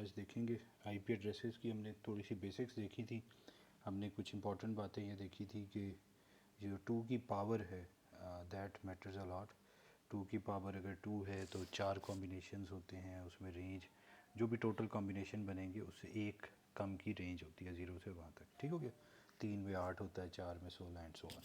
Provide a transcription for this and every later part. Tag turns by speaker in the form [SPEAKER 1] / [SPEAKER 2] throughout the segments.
[SPEAKER 1] आज देखेंगे IP addresses की। हमने थोड़ी सी बेसिक्स देखी थी, हमने कुछ इंपॉर्टेंट बातें ये देखी थी कि जो 2 की पावर है दैट मैटर्स अ लॉट। 2 की पावर अगर 2 है तो 4 कॉम्बिनेशंस होते हैं, उसमें रेंज जो भी टोटल कॉम्बिनेशन बनेंगे उससे एक कम की रेंज होती है 0 से 1 तक। ठीक हो गया। 3 में 8 होता है, 4 में 16 एंड सो ऑन।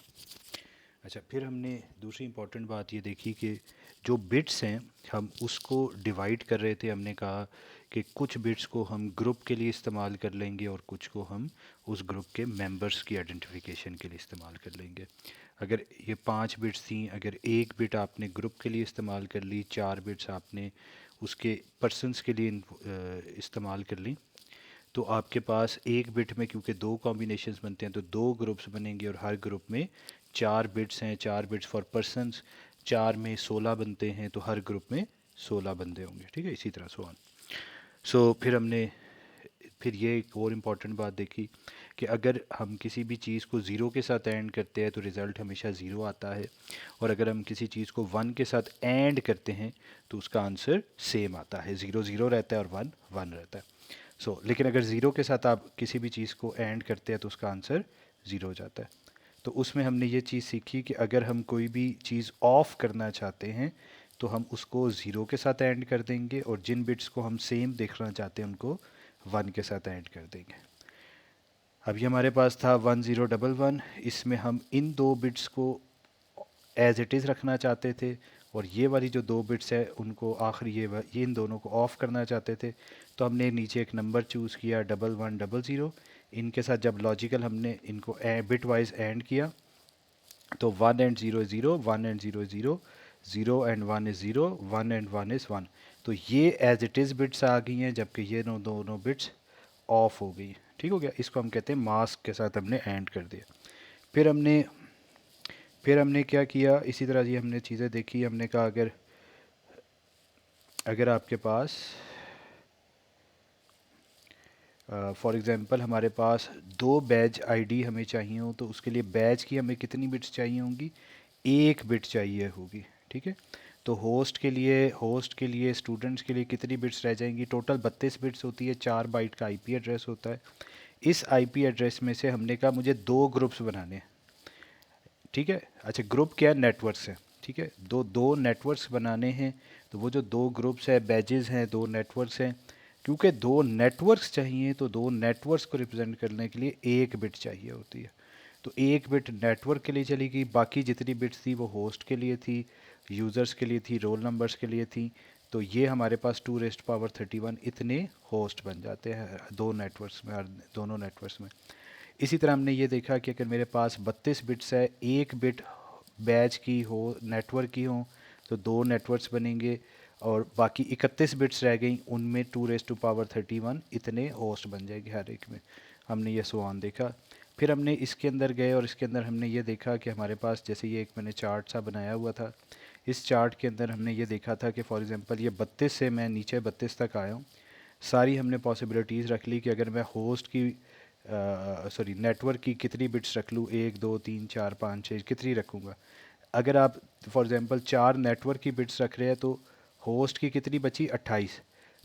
[SPEAKER 1] अच्छा, फिर हमने दूसरी इंपॉर्टेंट बात ये देखी कि जो बिट्स हैं हम उसको डिवाइड कर रहे थे। हमने कहा कि कुछ बिट्स को हम ग्रुप के लिए इस्तेमाल कर लेंगे और कुछ को हम उस ग्रुप के मेंबर्स की आइडेंटिफिकेशन के लिए इस्तेमाल कर लेंगे। अगर ये 5 बिट्स थी, अगर एक बिट आपने ग्रुप के लिए इस्तेमाल कर ली, 4 बिट्स आपने उसके पर्सनस के लिए इस्तेमाल कर ली, तो आपके पास एक बिट में क्योंकि 2 कॉम्बिनेशंस बनते हैं तो 2 ग्रुप्स बनेंगे और हर ग्रुप में 4 बिट्स हैं। 4 बिट्स फॉर पर्सनस, 4 में 16 बनते हैं तो हर ग्रुप में 16 बंदे होंगे। ठीक है, इसी तरह सो ऑन। फिर ये एक और इम्पॉर्टेंट बात देखी कि अगर हम किसी भी चीज़ को ज़ीरो के साथ एंड करते हैं तो रिज़ल्ट हमेशा ज़ीरो आता है, और अगर हम किसी चीज़ को 1 के साथ एंड करते हैं तो उसका आंसर सेम आता है। 0 0 रहता है और 1 1 रहता है। लेकिन अगर ज़ीरो के साथ आप किसी भी चीज़ को एंड करते हैं तो उसका आंसर ज़ीरो हो जाता है। तो उसमें हमने ये चीज़ सीखी कि अगर हम कोई भी चीज़ ऑफ करना चाहते हैं तो हम उसको ज़ीरो के साथ एंड कर देंगे, और जिन बिट्स को हम सेम देखना चाहते हैं उनको 1 के साथ एंड कर देंगे। अभी हमारे पास था 1011, इसमें हम इन 2 बिट्स को एज इट इज़ रखना चाहते थे, और ये वाली जो 2 बिट्स है उनको आखिरी ये इन दोनों को ऑफ़ करना चाहते थे। तो हमने नीचे एक नंबर चूज़ किया 1100। इनके साथ जब लॉजिकल हमने इनको बिट वाइज एंड किया तो 1 and 0 is 0, 1 and 0 is 0, 0 and 1 is 0, 1 and 1 is 1। तो ये एज इट इज़ बिट्स आ गई हैं, जबकि ये दोनों बिट्स ऑफ हो गई। ठीक हो गया। इसको हम कहते हैं मास्क के साथ हमने एंड कर दिया। फिर हमने फिर हमने क्या किया, इसी तरह ये हमने चीज़ें देखी। हमने कहा अगर अगर आपके पास फॉर एग्ज़ाम्पल हमारे पास 2 बैच आईडी हमें चाहिए हो तो उसके लिए बैच की हमें कितनी बिट्स चाहिए होंगी, 1 बिट चाहिए होगी। ठीक है। तो होस्ट के लिए स्टूडेंट्स के लिए कितनी बिट्स रह जाएंगी, टोटल 32 बिट्स होती है। 4 बाइट का आईपी एड्रेस होता है। इस आईपी एड्रेस में से हमने कहा मुझे 2 ग्रुप्स बनाने हैं। ठीक है। अच्छा, ग्रुप क्या है, नेटवर्क्स है। ठीक है, दो नेटवर्क्स बनाने हैं। तो वो जो 2 ग्रुप्स है, बैजेस हैं, 2 नेटवर्क्स हैं। क्योंकि 2 नेटवर्क्स चाहिए तो 2 नेटवर्क्स को रिप्रेजेंट करने के लिए 1 बिट चाहिए होती है। तो 1 बिट नेटवर्क के लिए चली गई, बाकी जितनी बिट्स थी वो होस्ट के लिए थी, यूज़र्स के लिए थी, रोल नंबर्स के लिए थी। तो ये हमारे पास 2⁻31 इतने होस्ट बन जाते हैं 2 नेटवर्क्स में, और दोनों नेटवर्क्स में। इसी तरह हमने ये देखा कि अगर मेरे पास 32 बिट्स है, 1 बिट बैच की हो, नेटवर्क की हो, तो 2 नेटवर्क्स बनेंगे, और बाकी 31 बिट्स रह गई, उनमें 2⁻31 इतने होस्ट बन जाएंगे हर एक में। हमने ये सवाल देखा। फिर हमने इसके अंदर गए और इसके अंदर हमने ये देखा कि हमारे पास जैसे ये एक मैंने चार्ट सा बनाया हुआ था। इस चार्ट के अंदर हमने ये देखा था कि फॉर एग्ज़ाम्पल ये 32 से मैं नीचे 32 तक आया हूँ। सारी हमने पॉसिबिलिटीज़ रख ली कि अगर मैं होस्ट की नेटवर्क की कितनी बिट्स रख लूँ, 1 2 3 4 5 6 कितनी रखूँगा। अगर आप फॉर एग्ज़ाम्पल 4 नेटवर्क की बिट्स रख रहे हैं तो होस्ट की कितनी बची, 28।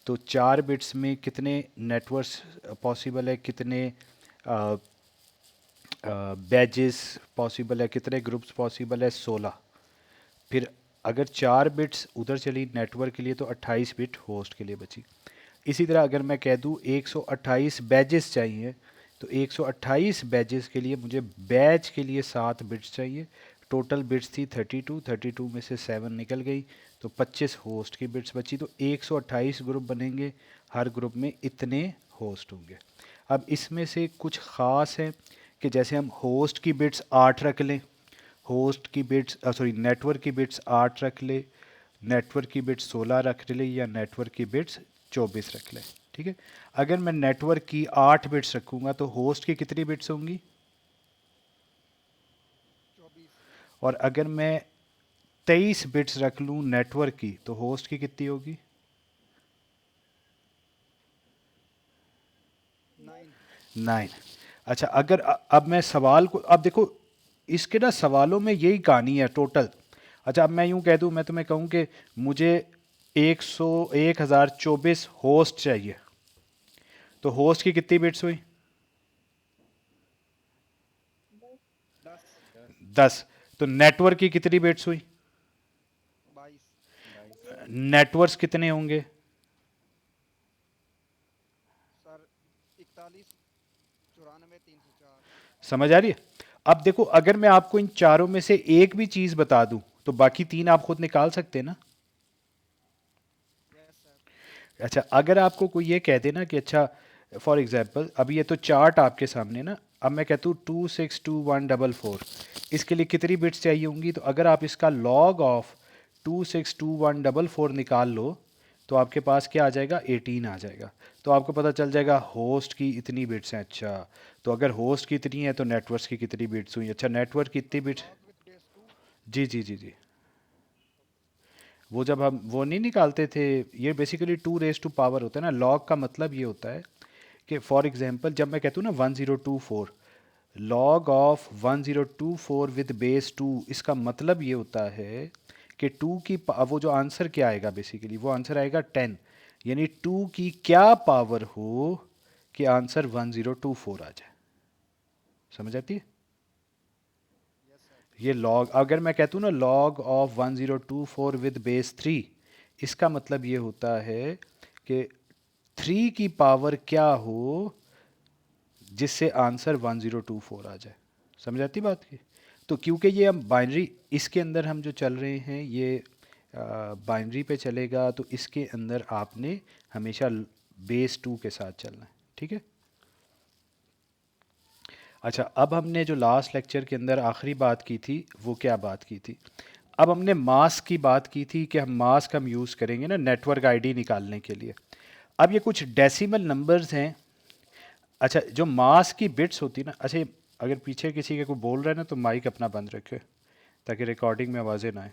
[SPEAKER 1] तो 4 बिट्स में कितने नेटवर्क्स पॉसिबल है, कितने बैजेस पॉसिबल है, कितने ग्रुप्स पॉसिबल है, 16। फिर अगर 4 बिट्स उधर चली नेटवर्क के लिए तो 28 बिट होस्ट के लिए बची। इसी तरह अगर मैं कह दूँ 128 बैजेस चाहिए तो 128 बैजेस के लिए मुझे बैच के लिए 7 बिट्स चाहिए। टोटल बिट्स थी 32, 32 में से 7 निकल गई तो 25 होस्ट की बिट्स बची। तो 128 ग्रुप बनेंगे, हर ग्रुप में इतने होस्ट होंगे। अब इसमें से कुछ ख़ास है कि जैसे हम होस्ट की बिट्स 8 रख लें, नेटवर्क की बिट्स 8 रख ले, नेटवर्क की बिट्स 16 रख ले, या नेटवर्क की बिट्स 24 रख ले। ठीक है। अगर मैं नेटवर्क की 8 बिट्स रखूँगा तो होस्ट की कितनी बिट्स होंगी,
[SPEAKER 2] 24।
[SPEAKER 1] और अगर मैं 23 बिट्स रख लूँ नेटवर्क की तो होस्ट की कितनी होगी,
[SPEAKER 2] 9।
[SPEAKER 1] 9। अच्छा, अगर अब मैं सवाल को अब देखो, इसके ना सवालों में यही कहानी है टोटल। अच्छा, अब मैं यूं कह दूं, मैं तुम्हें कहूं कि मुझे 100 1024 होस्ट चाहिए, तो होस्ट की कितनी बिट्स हुई?
[SPEAKER 2] 10।
[SPEAKER 1] 10। तो नेटवर्क की कितनी बिट्स हुई?
[SPEAKER 2] 22।
[SPEAKER 1] नेटवर्क्स कितने होंगे?
[SPEAKER 2] सर 41, 94, 304।
[SPEAKER 1] समझ आ रही है? अब देखो, अगर मैं आपको इन चारों में से एक भी चीज बता दूं तो बाकी तीन आप खुद निकाल सकते हैं ना।
[SPEAKER 2] Yes sir.
[SPEAKER 1] अच्छा, अगर आपको कोई ये कह दे ना कि अच्छा, फॉर एग्जांपल अभी ये तो चार्ट आपके सामने ना, अब मैं कहता हूँ 262144, इसके लिए कितनी बिट्स चाहिए होंगी? तो अगर आप इसका लॉग ऑफ 262144 निकाल लो तो आपके पास क्या आ जाएगा? 18 आ जाएगा। तो आपको पता चल जाएगा होस्ट की इतनी बिट्स हैं। अच्छा, तो अगर होस्ट की इतनी है तो नेटवर्क की कितनी बिट्स हुई? अच्छा, नेटवर्क की इतनी
[SPEAKER 2] sir
[SPEAKER 1] bits.
[SPEAKER 2] Log with base 2।
[SPEAKER 1] जी जी जी जी। वो जब हम वो नहीं निकालते थे, ये बेसिकली 2 रेज टू पावर होता है ना। लॉग का मतलब ये होता है कि फॉर एग्जांपल जब मैं कहता हूँ ना 1024, लॉग ऑफ 1024 विद बेस 2, इसका मतलब ये होता है कि वो जो आंसर क्या आएगा, बेसिकली वो आंसर आएगा 10। यानी 2 की क्या पावर हो कि आंसर 1024 आ जाए। समझ आती है?
[SPEAKER 2] Yes sir.
[SPEAKER 1] ये लॉग, अगर मैं कहता हूँ ना लॉग ऑफ 1024 विद बेस 3, इसका मतलब ये होता है कि 3 की पावर क्या हो जिससे आंसर 1024 आ जाए। समझ आती बात की? तो क्योंकि ये हम बाइनरी, इसके अंदर हम जो चल रहे हैं ये बाइनरी पे चलेगा, तो इसके अंदर आपने हमेशा बेस 2 के साथ चलना है। ठीक है? अच्छा, अब हमने जो लास्ट लेक्चर के अंदर आखिरी बात की थी वो क्या बात की थी? अब हमने मास्क की बात की थी कि हम मास्क हम यूज़ करेंगे ना नेटवर्क आईडी निकालने के लिए। अब ये कुछ डेसिमल नंबर्स हैं। अच्छा, जो मास्क की बिट्स होती है ना, अच्छा अगर पीछे किसी के कोई बोल रहा है ना तो माइक अपना बंद रखे ताकि रिकॉर्डिंग में आवाज़ें ना आए।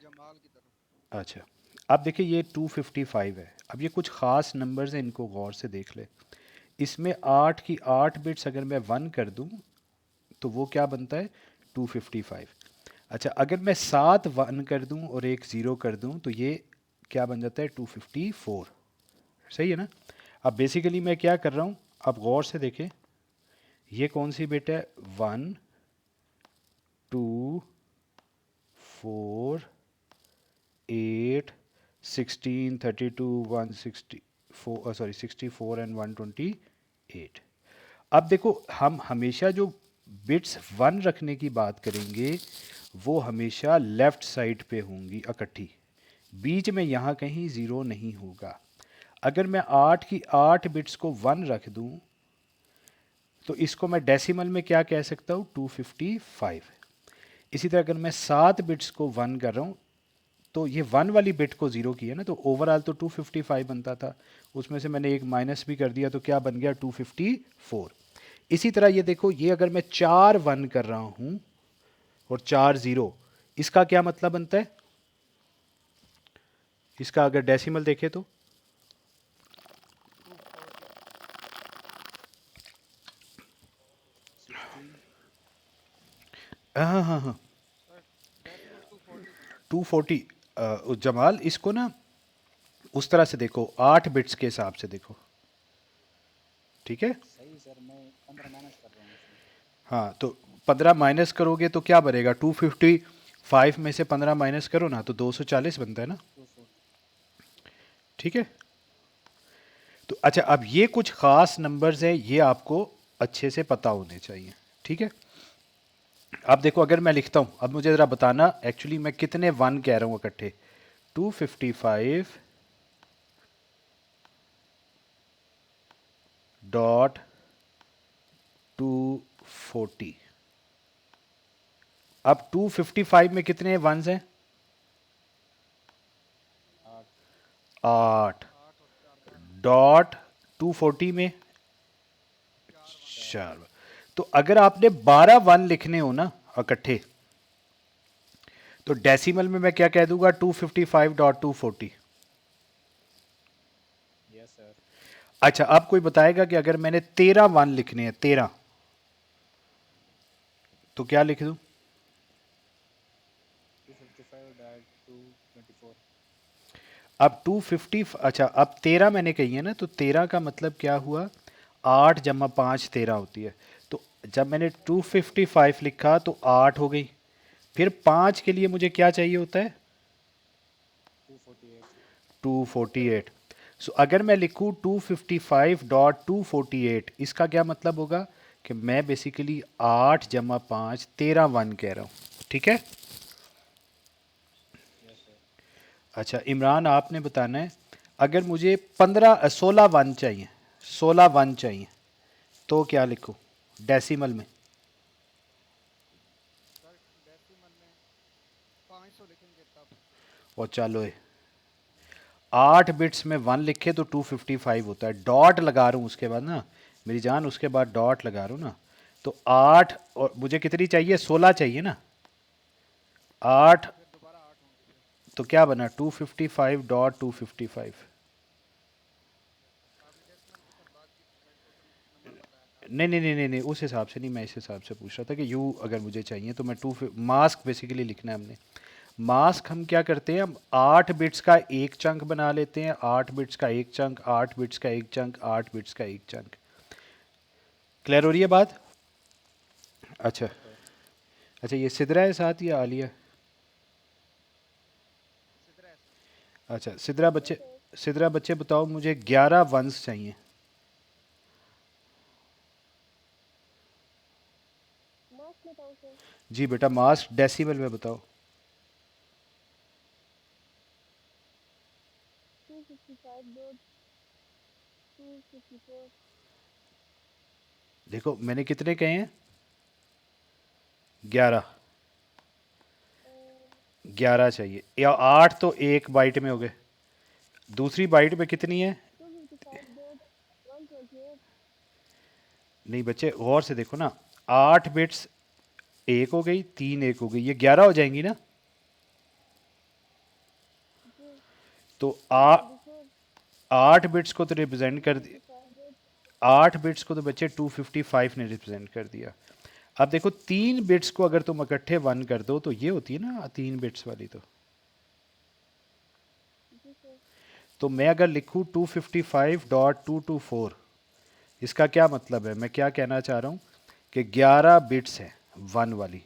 [SPEAKER 2] जमाल की तरफ।
[SPEAKER 1] अच्छा, अब देखिए ये 255 है। अब ये कुछ ख़ास नंबर्स हैं, इनको गौर से देख ले। इसमें 8 की 8 बिट्स अगर मैं 1 कर दूं तो वो क्या बनता है? 255। अच्छा, अगर मैं 7 1 कर दूं और एक ज़ीरो कर दूं तो ये क्या बन जाता है? 254। सही है ना? अब बेसिकली मैं क्या कर रहा हूँ, आप गौर से देखें, ये कौन सी बिट है? 1, 2, 4, 8, 16, 32, 164, सॉरी 64 एंड 128। अब देखो, हम हमेशा जो बिट्स 1 रखने की बात करेंगे वो हमेशा लेफ्ट साइड पे होंगी इकट्ठी, बीच में यहाँ कहीं ज़ीरो नहीं होगा। अगर मैं 8 की 8 बिट्स को 1 रख दूं तो इसको मैं डेसिमल में क्या कह सकता हूँ? 255। इसी तरह अगर मैं 7 बिट्स को 1 कर रहा हूँ तो ये 1 वाली बिट को ज़ीरो किया ना, तो ओवरऑल तो 255 बनता था, उसमें से मैंने एक माइनस भी कर दिया तो क्या बन गया? 254। इसी तरह ये देखो, ये अगर मैं 4 1 कर रहा हूँ और 4 ज़ीरो, इसका क्या मतलब बनता है? इसका अगर डेसिमल देखें तो
[SPEAKER 2] 240।
[SPEAKER 3] 16।
[SPEAKER 1] हाँ हाँ हाँ,
[SPEAKER 2] सर डेसिमल 240 बनता है।
[SPEAKER 1] 240। जमाल, इसको ना उस तरह से देखो, 8 बिट्स के हिसाब से देखो। ठीक है?
[SPEAKER 3] सही सर, मैं 15 माइनस कर रहा हूँ उसमें।
[SPEAKER 1] हाँ, तो 15 माइनस करोगे तो क्या बनेगा? 255 में से 15 माइनस करो ना तो 240 बनता है ना।
[SPEAKER 3] 240।
[SPEAKER 1] ठीक है? तो अच्छा, अब ये कुछ ख़ास नंबर्स हैं, ये आपको अच्छे से पता होने चाहिए। ठीक है? अब देखो, अगर मैं लिखता हूँ, अब मुझे ज़रा बताना एक्चुअली मैं कितने 1 कह रहा हूँ इकट्ठे। 255.240। अब 255 में कितने वंस हैं?
[SPEAKER 3] 8।
[SPEAKER 1] 8।
[SPEAKER 2] 8 और 4 बार।
[SPEAKER 1] डॉट 240 में
[SPEAKER 2] 4 बार।
[SPEAKER 3] 4।
[SPEAKER 1] 4। तो अगर आपने 12 1 लिखने हो ना इकट्ठे, तो डेसिमल में मैं क्या कह दूंगा? 255.240।
[SPEAKER 3] Yes sir.
[SPEAKER 1] अच्छा, अब कोई बताएगा कि अगर मैंने 13 1 लिखने हैं, 13, तो क्या लिख दूं?
[SPEAKER 3] 255.224।
[SPEAKER 1] अब 250, अच्छा अब 13 मैंने कही है ना, तो 13 का मतलब क्या हुआ, 8 जमा 5 13 होती है। तो जब मैंने 255 लिखा तो 8 हो गई। फिर 5 के लिए मुझे क्या चाहिए होता है,
[SPEAKER 3] 248 सर।
[SPEAKER 1] 248। सो अगर मैं लिखूँ 255.248, इसका क्या मतलब होगा कि मैं बेसिकली 8 जमा 5 13 वन कह रहा हूँ, ठीक है।
[SPEAKER 3] Yes sir.
[SPEAKER 1] अच्छा इमरान, आपने बताना है अगर मुझे 16 वन चाहिए, 16 वन चाहिए तो क्या लिखूँ डेसिमल में।
[SPEAKER 2] सर डेसिमल में 500 लिखेंगे तब।
[SPEAKER 1] और चलो 8 बिट्स में वन लिखे तो 255 होता है, डॉट लगा रहा हूँ उसके बाद ना मेरी जान, उसके बाद डॉट लगा रहा हूँ ना। तो 8 और मुझे कितनी चाहिए, 16 चाहिए ना, 8।
[SPEAKER 2] फिर दोबारा 8 होंगे फिर।
[SPEAKER 1] तो क्या बना 255.255।
[SPEAKER 2] आपने डेसिमल के साथ बात की थी सर, टोटल नंबर बताया था
[SPEAKER 1] नहीं
[SPEAKER 2] आपने।
[SPEAKER 1] नहीं नहीं नहीं नहीं, उस हिसाब से नहीं, मैं इस हिसाब से पूछ रहा था कि यू अगर मुझे चाहिए तो मैं टू मास्क बेसिकली लिखना है हमने। मास्क हम क्या करते हैं, हम 8 बिट्स का एक चंक बना लेते हैं, 8 बिट्स का एक चंक, 8 बिट्स का एक चंक, 8 बिट्स का एक चंक। क्लियर हो रही है बात। अच्छा।
[SPEAKER 3] Yes sir.
[SPEAKER 1] अच्छा ये सिदरा है साथ या आलिया।
[SPEAKER 2] सिद्रा है सर।
[SPEAKER 1] अच्छा सिदरा बच्चे, सिदरा बच्चे बताओ मुझे 11 वंस चाहिए। जी बेटा मास्क डेसिमल में बताओ। देखो मैंने कितने कहे हैं, 11, 11 चाहिए, या 8 तो एक बाइट में हो गए, दूसरी बाइट में कितनी है। नहीं बच्चे गौर से देखो ना, 8 बिट्स एक हो गई, 3 एक हो गई, ये 11 हो जाएंगी ना। तो 8 बिट्स को तो रिप्रेजेंट कर दिया, 8 बिट्स को तो बच्चे 255 ने रिप्रेजेंट कर दिया। अब देखो 3 बिट्स को अगर तुम इकट्ठे वन कर दो तो ये होती है ना 3 बिट्स वाली। तो मैं अगर लिखूँ 255.224, इसका क्या मतलब है, मैं क्या कहना चाह रहा हूँ कि 11 बिट्स हैं वन वाली।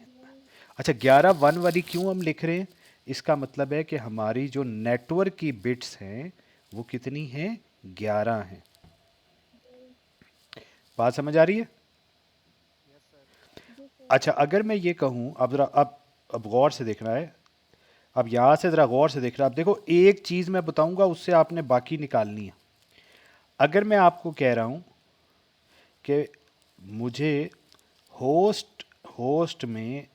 [SPEAKER 1] अच्छा 11 वन वाली क्यों हम लिख रहे हैं, इसका मतलब है कि हमारी जो नेटवर्क की बिट्स हैं वो कितनी हैं, 11 हैं। बात समझ आ रही है।
[SPEAKER 2] Yes sir.
[SPEAKER 1] अच्छा अगर मैं ये कहूँ, अब ज़रा अब गौर से देखना है, अब यहाँ से ज़रा गौर से देखना। अब देखो एक चीज़ मैं बताऊँगा उससे आपने बाकी निकालनी है। अगर मैं आपको कह रहा हूँ कि मुझे होस्ट होस्ट में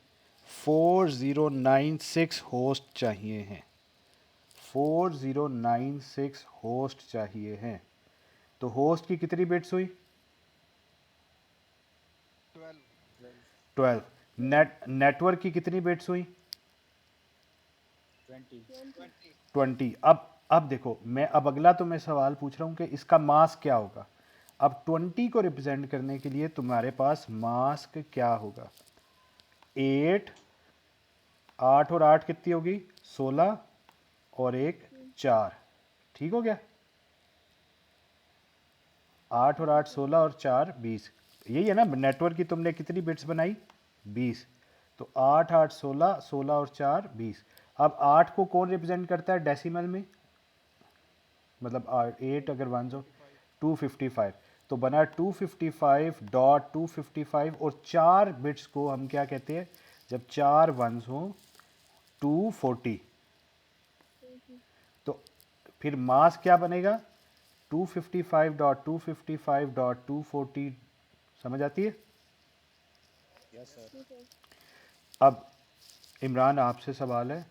[SPEAKER 1] 4096 होस्ट चाहिए हैं, 4096 होस्ट चाहिए हैं, तो होस्ट की कितनी बिट्स हुई,
[SPEAKER 2] 12।
[SPEAKER 3] 12।
[SPEAKER 1] 12। नेटवर्क की कितनी बिट्स हुई,
[SPEAKER 3] 20।
[SPEAKER 2] 20।
[SPEAKER 1] 20। अब देखो मैं अब अगला तो मैं सवाल पूछ रहा हूँ कि इसका मास्क क्या होगा। अब 20 को रिप्रेजेंट करने के लिए तुम्हारे पास मास्क क्या होगा, 8, 8 और 8 कितनी होगी, 16, और एक 4, ठीक हो गया। 8 और 8 16 और 4 20, यही है ना नेटवर्क की तुमने कितनी बिट्स बनाई, 20। तो 8 8 16, 16 और 4 20। अब 8 को कौन रिप्रेजेंट करता है डेसिमल में, मतलब 8 अगर वन हो
[SPEAKER 2] 255।
[SPEAKER 1] 255, तो बना 255.255, और 4 बिट्स को हम क्या कहते हैं, जब 4 वंस हो 240। तो फिर मास क्या बनेगा, 255.255.240। समझ आती है।
[SPEAKER 3] Yes sir.
[SPEAKER 1] अब इमरान आपसे सवाल है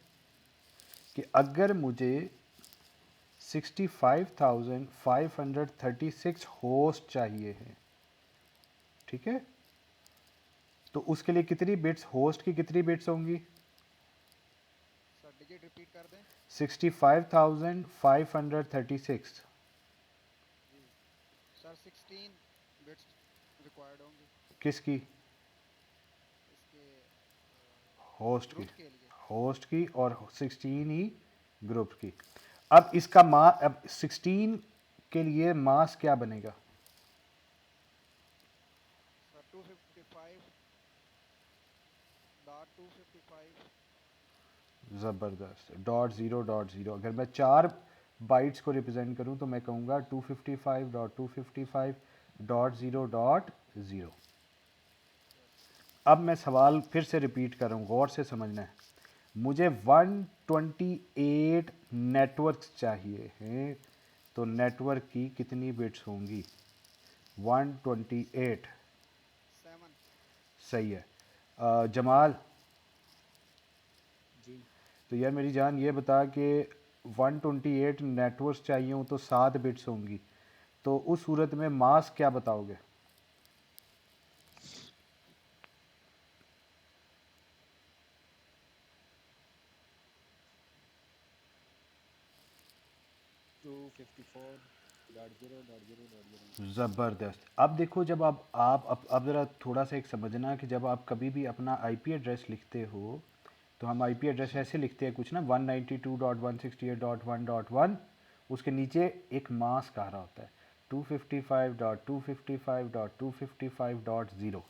[SPEAKER 1] कि अगर मुझे 65,536 होस्ट चाहिए हैं, ठीक है, तो उसके लिए कितनी बिट्स, होस्ट की कितनी बिट्स होंगी,
[SPEAKER 2] सर डिजिट रिपीट कर दें।
[SPEAKER 1] 65,536।
[SPEAKER 2] जी सर, 16 बिट्स रिक्वायर्ड होंगे
[SPEAKER 1] किसकी,
[SPEAKER 2] इसके
[SPEAKER 1] होस्ट की,
[SPEAKER 2] ग्रुप के लिए।
[SPEAKER 1] होस्ट की और 16 ही ग्रुप की। अब इसका अब 16 के लिए मास क्या बनेगा?
[SPEAKER 2] सर 255.255
[SPEAKER 1] ज़बरदस्त। डॉट ज़ीरो डॉट ज़ीरो, अगर मैं 4 बाइट्स को रिप्रेजेंट करूं तो मैं कहूँगा 255.255.0.0। अब मैं सवाल फिर से रिपीट कर रहा हूँ, गौर से समझना है। मुझे 128 नेटवर्क्स चाहिए हैं, तो नेटवर्क की कितनी बिट्स होंगी? 128।
[SPEAKER 2] 7
[SPEAKER 1] सही है। जमाल,
[SPEAKER 3] जी।
[SPEAKER 1] तो यार मेरी जान ये बता कि 128 नेटवर्क्स चाहिए हो तो 7 बिट्स होंगी, तो उस सूरत में मास क्या बताओगे?
[SPEAKER 3] 254.0.0.0।
[SPEAKER 1] ज़बरदस्त। अब देखो, जब आप अब ज़रा थोड़ा सा एक समझना कि जब आप कभी भी अपना आईपी एड्रेस लिखते हो तो हम आईपी एड्रेस ऐसे लिखते हैं कुछ ना, 192.168.1.1, उसके नीचे एक मास्क आ रहा होता है 255.255.255.0।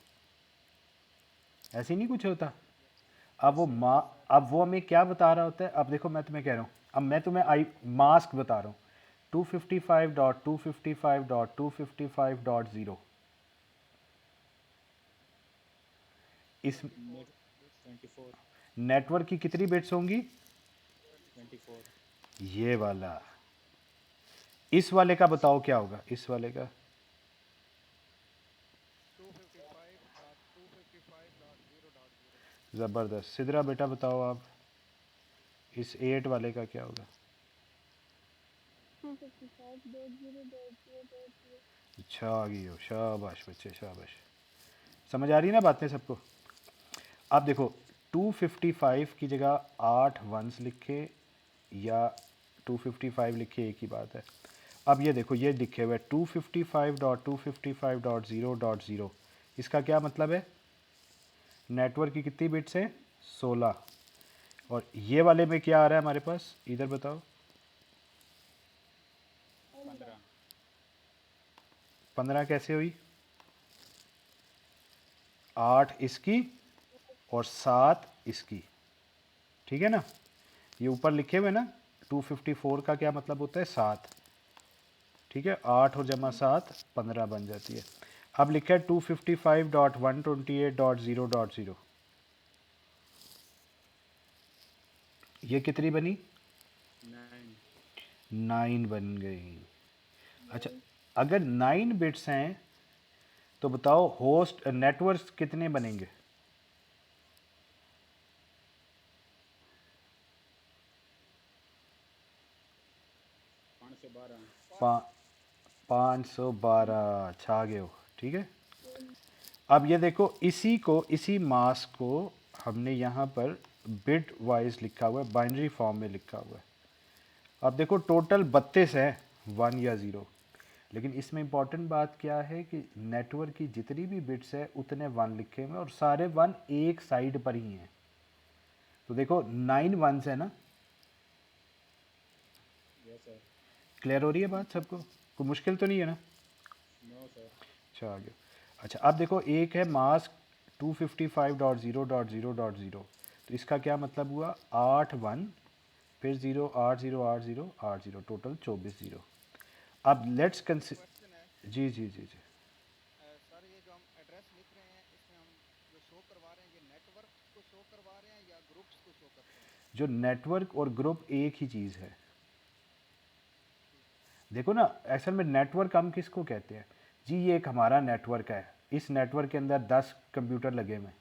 [SPEAKER 1] ऐसे नहीं कुछ होता? अब
[SPEAKER 3] यस
[SPEAKER 1] वो
[SPEAKER 3] सर।
[SPEAKER 1] अब वो हमें क्या बता रहा होता है? अब देखो मैं तुम्हें कह रहा हूँ, अब मैं तुम्हें आई मास्क बता रहा हूँ 255.255.255.0। इस
[SPEAKER 2] 24
[SPEAKER 3] नेट
[SPEAKER 2] बिट्स
[SPEAKER 3] 24।
[SPEAKER 1] नेटवर्क की कितनी बिट्स होंगी?
[SPEAKER 2] 24
[SPEAKER 3] 24।
[SPEAKER 1] ये वाला। इस वाले का बताओ क्या होगा, इस वाले का?
[SPEAKER 2] 255.255.0.0
[SPEAKER 1] ज़बरदस्त। सिदरा बेटा बताओ आप, इस 8 वाले का क्या होगा?
[SPEAKER 4] 255.0.0.0।
[SPEAKER 1] अच्छा आ गई हो, शाबाश बच्चे शाबाश। समझ आ रही ना बातें सबको? अब देखो 255 की जगह 8 वंस लिखे या 255 लिखे, एक ही बात है। अब ये देखो, ये लिखे हुए 255.255.0.0, इसका क्या मतलब है? नेटवर्क की कितनी बिट्स हैं? 16। और ये वाले में क्या आ रहा है हमारे पास, इधर बताओ?
[SPEAKER 4] 15।
[SPEAKER 1] 15 कैसे हुई? 8 इसकी और 7 इसकी, ठीक है ना? ये ऊपर लिखे हुए ना, 254 का क्या मतलब होता है? 7, ठीक है? 8 और जमा 7 15 बन जाती है। अब लिखा है 255.128.0.0, ये कितनी बनी?
[SPEAKER 3] 9।
[SPEAKER 1] 9 बन गई। अच्छा, अगर 9 बिट्स हैं तो बताओ होस्ट नेटवर्क्स कितने बनेंगे?
[SPEAKER 3] 512।
[SPEAKER 1] 512। छा गए हो, ठीक है? अब ये देखो, इसी मास को हमने यहाँ पर बिट वाइज लिखा हुआ है, बाइनरी फॉर्म में लिखा हुआ है। अब देखो टोटल 32 है, 1 या 0, लेकिन इसमें इंपॉर्टेंट बात क्या है कि नेटवर्क की जितनी भी बिट्स है उतने 1 लिखे हुए हैं और सारे 1 एक साइड पर ही हैं। तो देखो 9 वंस है ना?
[SPEAKER 3] Yes sir.
[SPEAKER 1] क्लियर हो रही है बात सबको? कोई मुश्किल तो नहीं है ना?
[SPEAKER 3] No sir.
[SPEAKER 1] अच्छा, आ गया। अच्छा, अब देखो एक है मास्क 255.0.0.0, तो इसका क्या मतलब हुआ? 8 1, फिर 0, 8 0 8 0 8 0, टोटल 24 0। अब लेट्स
[SPEAKER 2] सर एक
[SPEAKER 1] कंसिडर।
[SPEAKER 2] क्वेश्चन है।
[SPEAKER 1] जी जी जी जी।
[SPEAKER 2] सर ये जो हम एड्रेस लिख रहे हैं इसमें हम जो शो करवा रहे हैं ये नेटवर्क को शो करवा रहे हैं या ग्रुप्स को शो कर रहे हैं?
[SPEAKER 1] जो नेटवर्क और ग्रुप एक ही चीज़ है।
[SPEAKER 2] ठीक है।
[SPEAKER 1] देखो ना, असल में नेटवर्क हम किसको कहते हैं? जी ये एक हमारा नेटवर्क है, इस नेटवर्क के अंदर 10 कंप्यूटर लगे हुए हैं,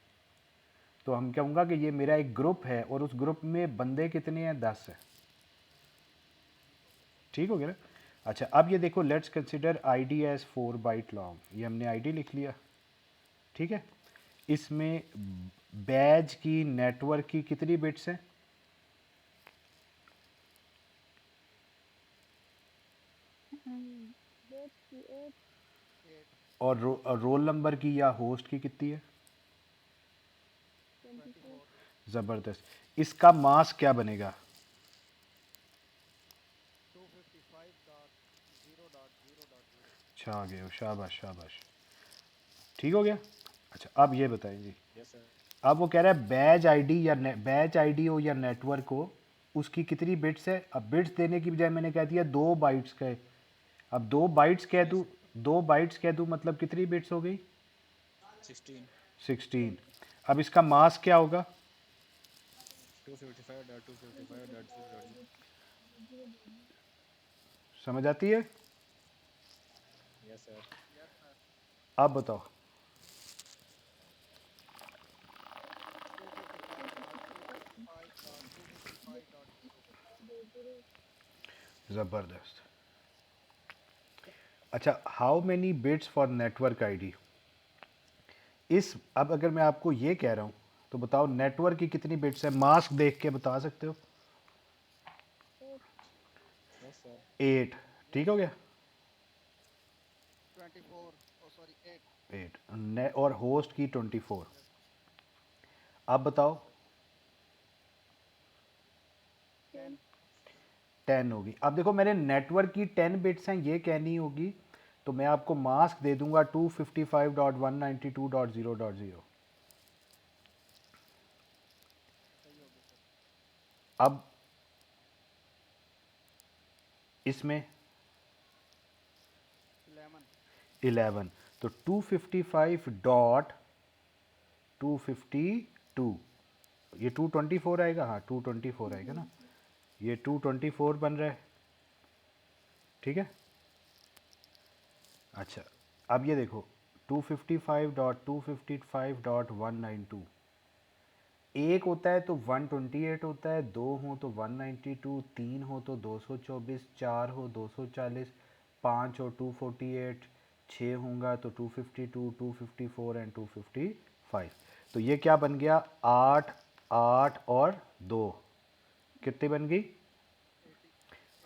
[SPEAKER 1] तो हम कहूँगा कि ये मेरा एक ग्रुप है और उस ग्रुप में बंदे कितने हैं? 10 है।
[SPEAKER 2] ठीक हो गया सर।
[SPEAKER 1] ठीक हो गया ना? अच्छा, अब ये देखो, let's consider ID as 4 byte long, ये हमने आईडी लिख लिया, ठीक है? इसमें बैज की, नेटवर्क की कितनी बिट्स हैं?
[SPEAKER 4] 8.
[SPEAKER 2] एट
[SPEAKER 1] और रोल नंबर की या होस्ट की कितनी है?
[SPEAKER 2] 24
[SPEAKER 4] 24.
[SPEAKER 1] ज़बरदस्त। इसका मास क्या बनेगा? अच्छा आ गए हो, शाबाश शाबाश, ठीक हो गया। अच्छा अब ये बताएं जी,
[SPEAKER 3] यस सर।
[SPEAKER 1] अब वो कह रहा है बैच आईडी या बैच आईडी हो या नेटवर्क हो, उसकी कितनी बिट्स है। अब बिट्स देने की बजाय मैंने कह दिया 2 बाइट्स का है। अब 2 बाइट्स कह दूँ, 2 बाइट्स कह दूँ मतलब कितनी बिट्स हो गई,
[SPEAKER 3] 16
[SPEAKER 1] 16। अब इसका मास्क क्या होगा,
[SPEAKER 3] 255.255.0.0।
[SPEAKER 1] समझ आती है।
[SPEAKER 3] Yes sir.
[SPEAKER 2] Yes sir.
[SPEAKER 1] अब बताओ,
[SPEAKER 2] 255.255.255.0.
[SPEAKER 1] ज़बरदस्त। अच्छा how many bits for network ID. इस अब अगर मैं आपको ये कह रहा हूँ तो बताओ नेटवर्क की कितनी बिट्स है, मास्क देख के बता सकते हो।
[SPEAKER 4] 8
[SPEAKER 3] यस सर।
[SPEAKER 1] 8, ठीक हो गया।
[SPEAKER 2] 24, oh sorry, 8.
[SPEAKER 1] 8 और होस्ट की 24। अब बताओ
[SPEAKER 2] 10.
[SPEAKER 1] 10 होगी। अब देखो मैंने नेटवर्क की 10 बिट्स हैं ये कहनी होगी, तो मैं आपको मास्क दे दूंगा 255.192.0.0।
[SPEAKER 2] सही हो गया सर।
[SPEAKER 1] अब इसमें
[SPEAKER 2] 11.
[SPEAKER 1] 11, तो 255.252, ये 224 आएगा, हाँ 224 आएगा ना, ये 224 बन रहा है, ठीक है। अच्छा अब ये देखो 255.255.192, एक होता है तो 128 होता है, दो हो तो 192, तीन हो तो 224, चार हो 240, पाँच हो 248, छः होगा तो 252, 254 एंड 255। तो ये क्या बन गया, 8, 8 और 2 कितनी बन गई,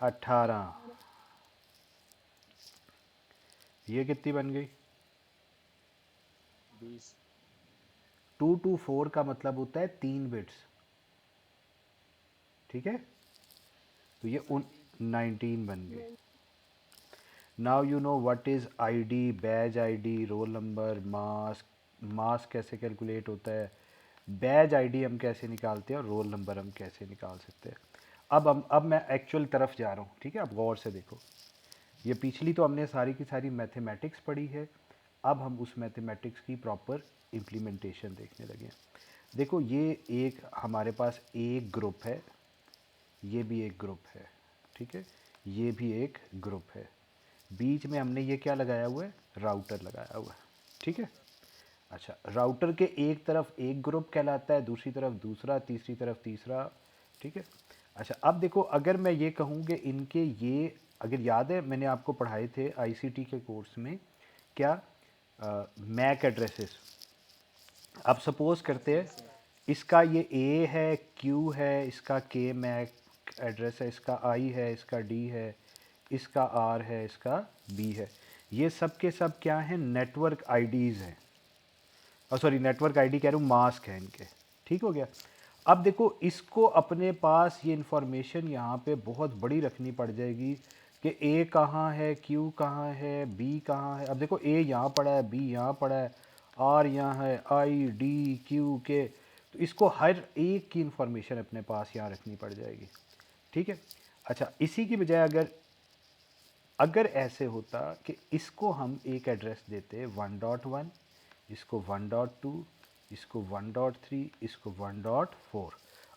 [SPEAKER 2] 80.
[SPEAKER 1] 18। ये कितनी बन गई,
[SPEAKER 3] 20।
[SPEAKER 1] 224 का मतलब होता है 3 बिट्स, ठीक है। तो ये उन
[SPEAKER 2] 19.
[SPEAKER 1] 19 बन गए। Now you know what is ID, badge ID, roll number, mask. Mask कैसे कैलकुलेट होता है, बैज आईडी हम कैसे निकालते हैं और रोल नंबर हम कैसे निकाल सकते हैं। अब मैं एक्चुअल तरफ जा रहा हूँ, ठीक है। अब गौर से देखो, ये पिछली तो हमने सारी की सारी मैथमेटिक्स पढ़ी है, अब हम उस मैथमेटिक्स की प्रॉपर इम्प्लीमेंटेशन देखने लगे हैं। देखो ये एक हमारे पास एक ग्रुप है, ये भी एक ग्रुप है, ठीक है, ये भी एक ग्रुप है, बीच में हमने ये क्या लगाया हुआ है, राउटर लगाया हुआ है, ठीक है। अच्छा राउटर के एक तरफ एक ग्रुप कहलाता है, दूसरी तरफ दूसरा, तीसरी तरफ तीसरा, ठीक है। अच्छा अब देखो अगर मैं ये कहूँ कि इनके ये, अगर याद है मैंने आपको पढ़ाए थे आईसीटी के कोर्स में क्या, मैक एड्रेसेस। अब सपोज करते हैं
[SPEAKER 3] यस सर।
[SPEAKER 1] इसका ये ए है, क्यू है, इसका के मैक एड्रेस है, इसका आई है, इसका डी है, इसका आर है, इसका बी है। ये सब के सब क्या हैं, नेटवर्क आईडीज़ हैं, और सॉरी नेटवर्क आईडी कह रहा हूँ, मास्क है इनके, ठीक हो गया। अब देखो इसको अपने पास ये इन्फॉर्मेशन यहाँ पे बहुत बड़ी रखनी पड़ जाएगी कि ए कहाँ है, क्यू कहाँ है, बी कहाँ है। अब देखो ए यहाँ पड़ा है, बी यहाँ पड़ा है, आर यहाँ है, आई डी क्यू के, तो इसको हर एक की इन्फॉर्मेशन अपने पास यहाँ रखनी पड़ जाएगी, ठीक है। अच्छा इसी की बजाय अगर अगर ऐसे होता कि इसको हम एक एड्रेस देते 1.1, इसको 1.2, इसको 1.3, इसको 1.4।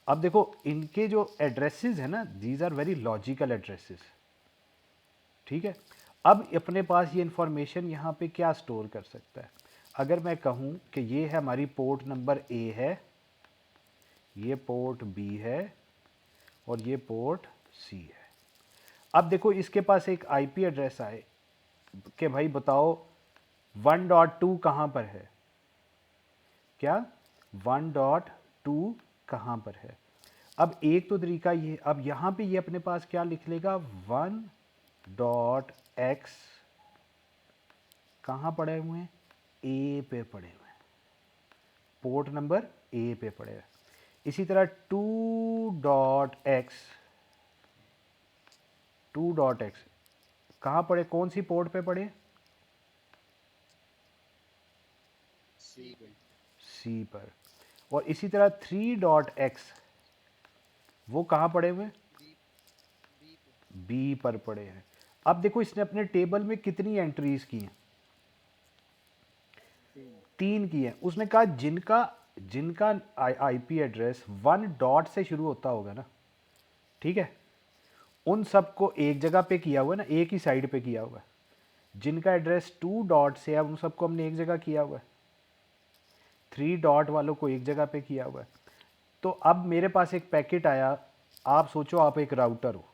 [SPEAKER 1] अब देखो इनके जो एड्रेसेस है ना, these are very logical addresses, ठीक है। अब अपने पास ये इंफॉर्मेशन यहाँ पे क्या स्टोर कर सकता है, अगर मैं कहूँ कि ये है हमारी पोर्ट नंबर ए है, ये पोर्ट बी है और ये पोर्ट सी है। अब देखो इसके पास एक आईपी एड्रेस आए कि भाई बताओ 1.2 कहाँ पर है, क्या 1.2 कहाँ पर है। अब एक तो तरीका ये, अब यहाँ पे ये अपने पास क्या लिख लेगा, 1.x कहाँ पड़े हुए हैं, ए पे पड़े हुए हैं, पोर्ट नंबर ए पे पड़े हुए हैं। इसी तरह 2.x, 2.x कहाँ पड़े, कौन सी पोर्ट पे पड़े?
[SPEAKER 3] सी पे।
[SPEAKER 1] सी पर। और इसी तरह 3.x वो कहाँ पड़े हुए?
[SPEAKER 2] बी बी पे
[SPEAKER 1] बी पर पड़े हैं। अब देखो इसने अपने टेबल में कितनी एंट्रीज की हैं?
[SPEAKER 3] 3।
[SPEAKER 1] 3 की हैं। उसने कहा जिनका जिनका आईपी एड्रेस 1 डॉट से शुरू होता होगा ना, ठीक है, उन सबको एक जगह पे किया हुआ है ना, एक ही साइड पे किया हुआ है। जिनका एड्रेस 2 डॉट से है उन सबको हमने एक जगह किया हुआ है। 3 डॉट वालों को एक जगह पे किया हुआ है। तो अब मेरे पास एक पैकेट आया, आप सोचो आप एक राउटर हो,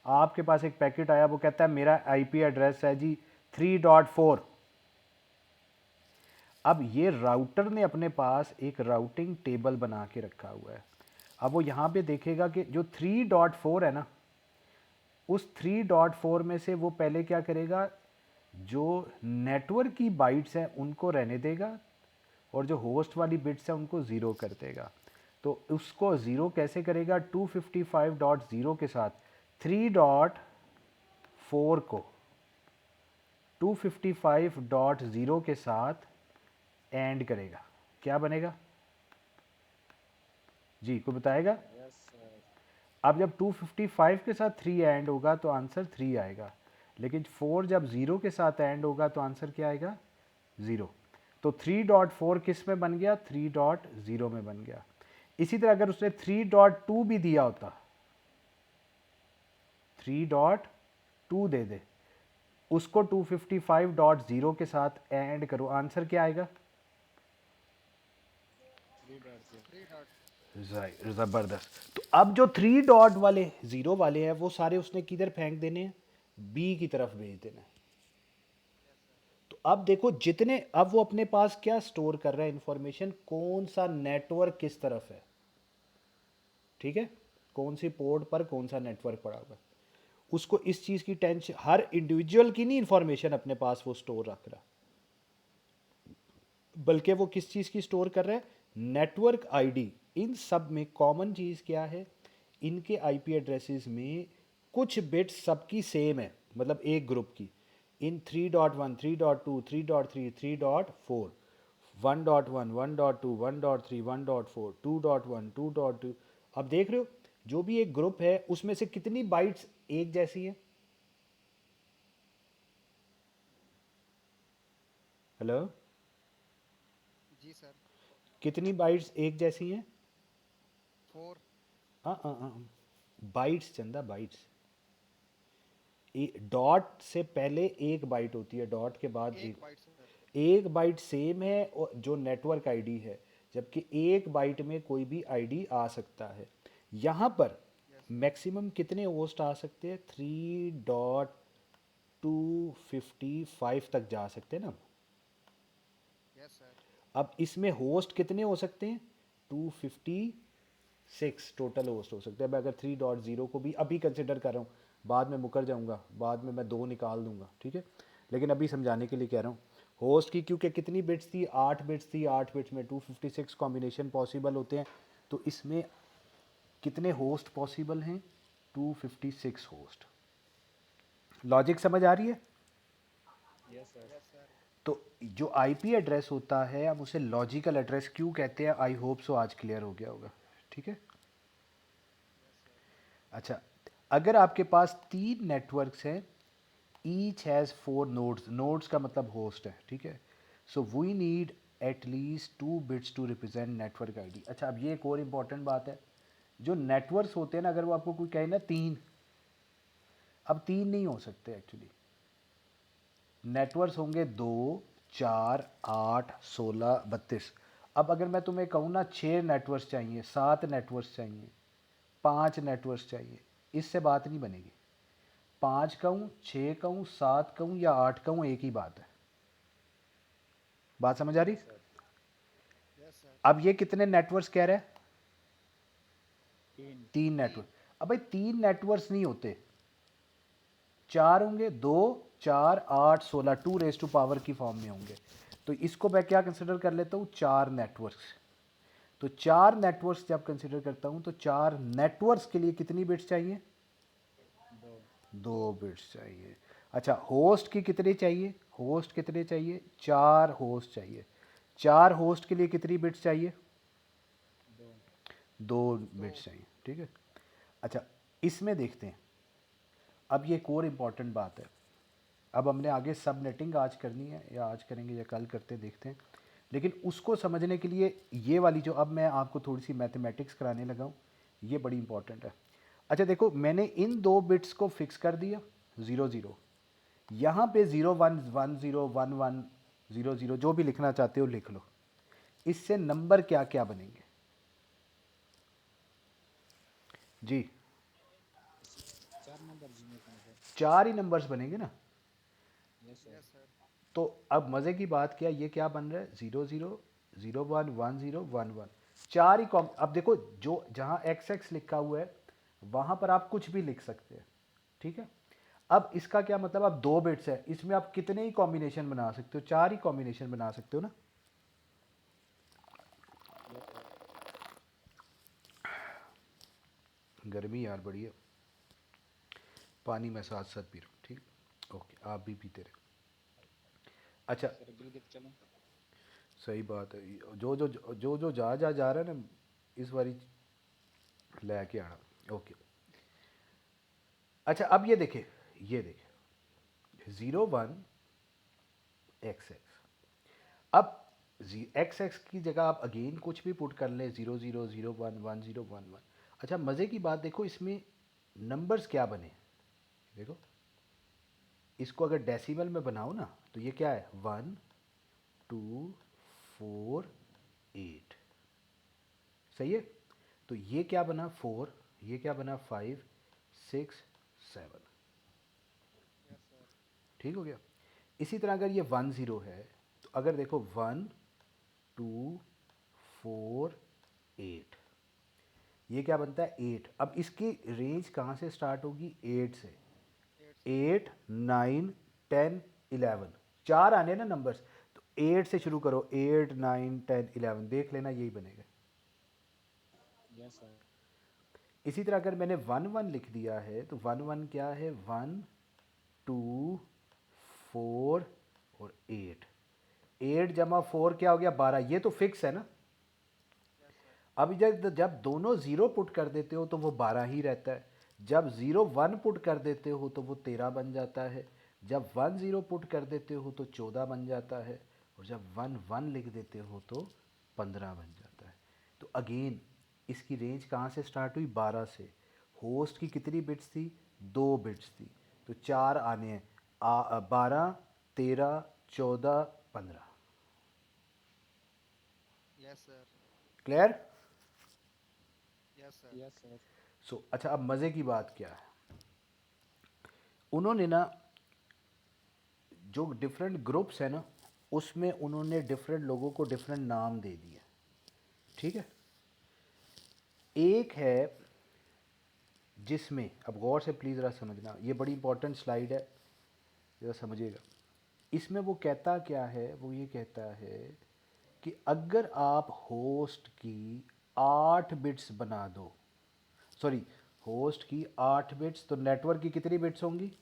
[SPEAKER 1] आपके पास एक पैकेट आया, वो कहता है मेरा आईपी एड्रेस है जी 3.4। अब ये राउटर ने अपने पास एक राउटिंग टेबल बना के रखा हुआ है। अब वो यहाँ पे देखेगा कि जो 3.4 है ना, उस 3.4 में से वो पहले क्या करेगा, जो नेटवर्क की बाइट्स हैं उनको रहने देगा और जो होस्ट वाली बिट्स हैं उनको ज़ीरो कर देगा। तो उसको ज़ीरो कैसे करेगा? 255.0 के साथ 3.4 को 255.0 के साथ एंड करेगा। क्या बनेगा जी, कोई बताएगा?
[SPEAKER 3] Yes sir.
[SPEAKER 1] अब जब 255 के साथ 3 एंड होगा तो आंसर 3 आएगा, लेकिन 4 जब 0 के साथ एंड होगा तो आंसर क्या आएगा? 0। तो 3.4 किस में बन गया? 3.0 में बन गया। इसी तरह अगर उसने 3.2 भी दिया होता, 3.2 दे दे, उसको 255.0 के साथ एंड करो, आंसर क्या आएगा?
[SPEAKER 3] 3.0।
[SPEAKER 2] 3 डॉट
[SPEAKER 1] ज़बरदस्त। तो अब जो 3 डॉट वाले 0 वाले हैं वो सारे उसने किधर फेंक देने हैं? बी की तरफ भेज देना है। तो अब देखो जितने, अब वो अपने पास क्या स्टोर कर रहा है इंफॉर्मेशन, कौन सा नेटवर्क किस तरफ है, ठीक है, कौन सी पोर्ट पर कौन सा नेटवर्क पड़ा हुआ है। उसको इस चीज़ की टेंशन, हर इंडिविजुअल की नहीं इंफॉर्मेशन अपने पास वो स्टोर रख रहा, बल्कि वो किस चीज़ की स्टोर कर रहा है? Network ID. इन सब में कॉमन चीज़ क्या है? इनके आईपी एड्रेसेस में कुछ बिट्स सबकी सेम है, मतलब एक ग्रुप की। इन 3.1 3.2 3.3 3.4 1.1 1.2 1.3 1.4 2.1 2.2। अब देख रहे हो जो भी एक ग्रुप है उसमें से कितनी बाइट्स एक जैसी हैं? हेलो,
[SPEAKER 2] जी सर।
[SPEAKER 1] कितनी बाइट्स एक जैसी हैं?
[SPEAKER 2] 4
[SPEAKER 1] बाइट्स चंदा, बाइट्स। डॉट से पहले एक बाइट होती है, डॉट के बाद
[SPEAKER 2] 1 बाइट सर।
[SPEAKER 1] एक बाइट सेम है और जो नेटवर्क आईडी है, जबकि एक बाइट में कोई भी आईडी आ सकता है। यहाँ पर
[SPEAKER 2] यस
[SPEAKER 1] मैक्सिमम कितने होस्ट आ सकते हैं? 3.255 तक जा सकते हैं ना।
[SPEAKER 2] Yes sir.
[SPEAKER 1] अब इसमें होस्ट कितने हो सकते हैं? 256 टोटल होस्ट हो सकते हैं। मैं अगर 3.0 को भी अभी कंसिडर कर रहा हूँ, बाद में मुकर जाऊंगा, बाद में मैं 2 निकाल दूंगा, ठीक है, लेकिन अभी समझाने के लिए कह रहा हूँ। होस्ट की क्योंकि कितनी बिट्स थी? 8 बिट्स थी। 8 बिट्स में 256 कॉम्बिनेशन पॉसिबल होते हैं, तो इसमें कितने होस्ट पॉसिबल हैं? 256 होस्ट। लॉजिक समझ आ रही है?
[SPEAKER 3] Yes sir.
[SPEAKER 2] Yes sir.
[SPEAKER 1] तो जो आईपी एड्रेस होता है हम उसे लॉजिकल एड्रेस क्यों कहते हैं? आई होप सो आज क्लियर हो गया होगा, ठीक है। अच्छा, अगर आपके पास 3 नेटवर्क्स हैं, ईच हैज़ 4 नोड्स, नोड्स का मतलब होस्ट है, ठीक है, so we need at least 2 bits to represent network ID. अच्छा, अब ये एक और इम्पॉर्टेंट बात है, जो नेटवर्क्स होते हैं ना, अगर वो आपको कोई कहे ना 3, अब 3 नहीं हो सकते एक्चुअली। नेटवर्क्स होंगे 2, 4, 8, 16, 32। अब अगर मैं तुम्हें कहूँ ना 6 नेटवर्क्स चाहिए, 7 नेटवर्क्स चाहिए, 5 नेटवर्क्स चाहिए, इससे बात नहीं बनेगी। 5 कहूँ, 6 कहूँ, 7 कहूँ या 8 कहूँ, एक ही बात है। बात समझ आ रही?
[SPEAKER 3] Yes sir.
[SPEAKER 2] Yes sir.
[SPEAKER 1] अब ये कितने नेटवर्क्स कह रहे हैं?
[SPEAKER 3] 3।
[SPEAKER 1] 3
[SPEAKER 2] 3
[SPEAKER 1] नेटवर्क। अब भाई 3 नेटवर्क्स नहीं होते, 4 होंगे, 2, 4, 8, 16, 2 रेज टू पावर की फॉर्म में होंगे। तो इसको मैं क्या कंसिडर कर लेता हूँ? 4 नेटवर्क्स। तो 4 नेटवर्क्स जब कंसिडर करता हूँ तो 4 नेटवर्क्स के लिए कितनी बिट्स चाहिए?
[SPEAKER 3] 2।
[SPEAKER 1] दो बिट्स चाहिए। अच्छा, होस्ट की कितने चाहिए? होस्ट कितने चाहिए? 4 होस्ट चाहिए। 4 होस्ट के लिए कितनी बिट्स चाहिए?
[SPEAKER 3] दो।
[SPEAKER 1] 2
[SPEAKER 2] दो।
[SPEAKER 1] बिट्स चाहिए, ठीक है। अच्छा, इसमें देखते हैं, अब ये एक और इम्पॉर्टेंट बात है। अब हमने आगे सब नेटिंग आज करनी है, या आज करेंगे या कल करते हैं, देखते हैं। लेकिन उसको समझने के लिए ये वाली जो अब मैं आपको थोड़ी सी मैथमेटिक्स कराने लगा हूँ, ये बड़ी इंपॉर्टेंट है। अच्छा देखो, मैंने इन 2 बिट्स को फिक्स कर दिया 0 0। यहाँ पे 0 1 1 0 1 1 0 0 जो भी लिखना चाहते हो लिख लो। इससे नंबर क्या क्या बनेंगे जी?
[SPEAKER 3] इससे 4 नंबर जनरेट होंगे सर।
[SPEAKER 1] 4 ही नंबर्स बनेंगे ना।
[SPEAKER 3] Yes sir.
[SPEAKER 2] Yes sir.
[SPEAKER 1] तो अब मज़े की बात क्या, ये क्या बन रहा है? 0 0 0 1 1 0 1 1। 4 ही कॉम। अब देखो, जो जहाँ एक्स एक्स लिखा हुआ है वहाँ पर आप कुछ भी लिख सकते हैं, ठीक है। अब इसका क्या मतलब, अब 2 बिट्स है, इसमें आप कितने ही कॉम्बिनेशन बना सकते हो? 4 ही कॉम्बिनेशन बना सकते हो ना।
[SPEAKER 3] Yes sir.
[SPEAKER 1] गर्मी यार बड़ी है, पानी मैं साथ साथ पी रहा हूँ, ठीक। ओके, आप भी पीते रहे। अच्छा,
[SPEAKER 3] सर बिल के चलो।
[SPEAKER 1] सही बात है। जो जा रहा है ना, इस बारी लेके आना। ओके। अच्छा, अब ये देखे 0 1 एक्स एक्स। अब एक्स एक्स की जगह आप अगेन कुछ भी पुट कर लें, 0 0 0 1 1 0 1 1। अच्छा, मज़े की बात देखो, इसमें नंबर्स क्या बने देखो। इसको अगर डेसिमल में बनाओ ना, तो ये क्या है? 1 2 4 8। सही है। तो ये क्या बना? 4। ये क्या बना? 5 6 7।
[SPEAKER 2] Yes sir.
[SPEAKER 1] ठीक हो गया। इसी तरह अगर ये 1 0 है, तो अगर देखो 1 2 4 8, ये क्या बनता है? 8। अब इसकी रेंज कहाँ से स्टार्ट होगी? 8 से।
[SPEAKER 2] 8 से।
[SPEAKER 1] 8 9 10 11, 4 आने ना नंबर्स, तो 8 से शुरू करो। 8 9 10 11, देख लेना यही बनेगा।
[SPEAKER 3] Yes sir.
[SPEAKER 1] इसी तरह अगर मैंने 1 1 लिख दिया है, तो 1 1 क्या है? 1 2 4 और 8। 8 जमा 4 क्या हो गया? 12। ये तो फिक्स है ना।
[SPEAKER 2] Yes sir.
[SPEAKER 1] अब जब जब दोनों ज़ीरो पुट कर देते हो तो वो 12 ही रहता है। जब 0 1 पुट कर देते हो तो वो 13 बन जाता है। जब 1 0 पुट कर देते हो तो 14 बन जाता है। और जब 1 1 लिख देते हो तो 15 बन जाता है। तो अगेन इसकी रेंज कहाँ से स्टार्ट हुई? 12 से। होस्ट की कितनी बिट्स थी? 2 बिट्स थी। तो 4 आने हैं। 12 13 14 15।
[SPEAKER 2] Yes sir.
[SPEAKER 1] Clear?
[SPEAKER 2] Yes sir.
[SPEAKER 3] Yes sir.
[SPEAKER 1] अच्छा, अब मज़े की बात क्या है, उन्होंने ना जो डिफरेंट ग्रुप्स है ना, उसमें उन्होंने डिफरेंट लोगों को डिफरेंट नाम दे दिए, ठीक है। एक है जिसमें, अब गौर से प्लीज़ ज़रा समझना, ये बड़ी इंपॉर्टेंट स्लाइड है, ज़रा समझिएगा। इसमें वो कहता क्या है? वो ये कहता है कि अगर आप होस्ट की 8 बिट्स बना दो, सॉरी, होस्ट की 8 बिट्स, तो नेटवर्क की कितनी बिट्स होंगी?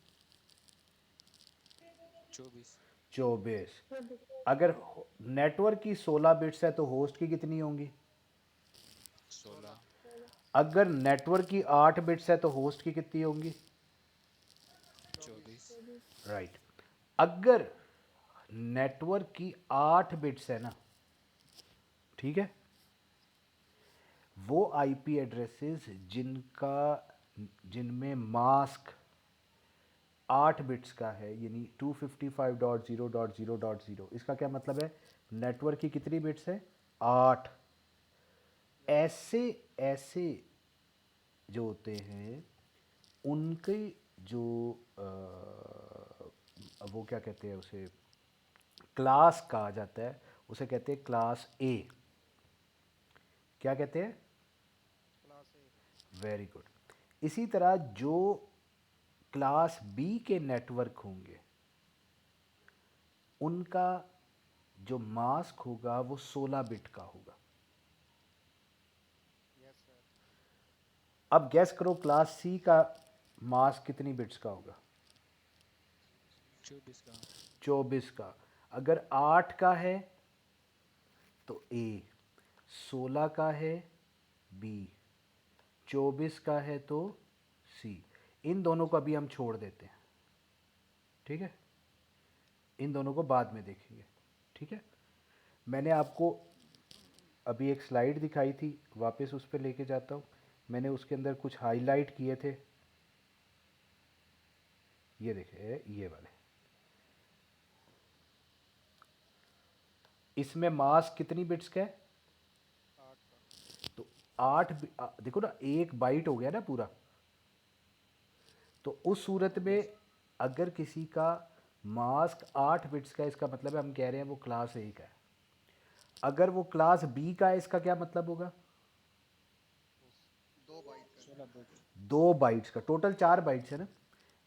[SPEAKER 3] 24।
[SPEAKER 1] 24। अगर नेटवर्क की 16 बिट्स है तो होस्ट की कितनी होंगी?
[SPEAKER 3] 16।
[SPEAKER 2] 16।
[SPEAKER 1] अगर नेटवर्क की 8 बिट्स है तो होस्ट की कितनी होंगी?
[SPEAKER 2] 24।
[SPEAKER 3] 24।
[SPEAKER 1] राइट। अगर नेटवर्क की 8 बिट्स है ना, ठीक है, वो आईपी एड्रेसेस जिनमें मास्क 8 बिट्स का है, यानी 255.0.0.0, इसका क्या मतलब है? नेटवर्क की कितनी बिट्स है? 8।
[SPEAKER 2] Yes sir.
[SPEAKER 1] ऐसे ऐसे जो होते हैं उनके जो वो क्या कहते हैं उसे, क्लास कहा जाता है, उसे कहते हैं क्लास ए। क्या कहते हैं?
[SPEAKER 2] क्लास ए।
[SPEAKER 1] Very good. इसी तरह जो क्लास बी के नेटवर्क होंगे, उनका जो मास्क होगा वो 16 बिट का होगा।
[SPEAKER 2] Yes sir.
[SPEAKER 1] अब गैस करो क्लास सी का मास्क कितनी बिट्स का होगा?
[SPEAKER 3] 24 का।
[SPEAKER 1] 24 का। अगर 8 का है तो ए, 16 का है बी, 24 का है तो सी। इन दोनों को अभी हम छोड़ देते हैं, ठीक है? इन दोनों को बाद में देखेंगे, ठीक है? मैंने आपको अभी एक स्लाइड दिखाई थी, वापस उस पर लेके जाता हूँ। मैंने उसके अंदर कुछ हाईलाइट किए थे, ये देखे ये वाले। इसमें मास्क कितनी बिट्स का है?
[SPEAKER 2] 8 का।
[SPEAKER 1] तो 8 देखो ना, एक बाइट हो गया ना पूरा। तो उस सूरत में अगर किसी का मास्क 8 बिट्स का है, इसका मतलब है हम कह रहे हैं वो क्लास ए का है। अगर वो क्लास बी का है, इसका क्या मतलब होगा?
[SPEAKER 2] उस 2 बाइट का।
[SPEAKER 3] 16 बिट।
[SPEAKER 1] 2 बाइट्स का। टोटल 4 बाइट्स है ना।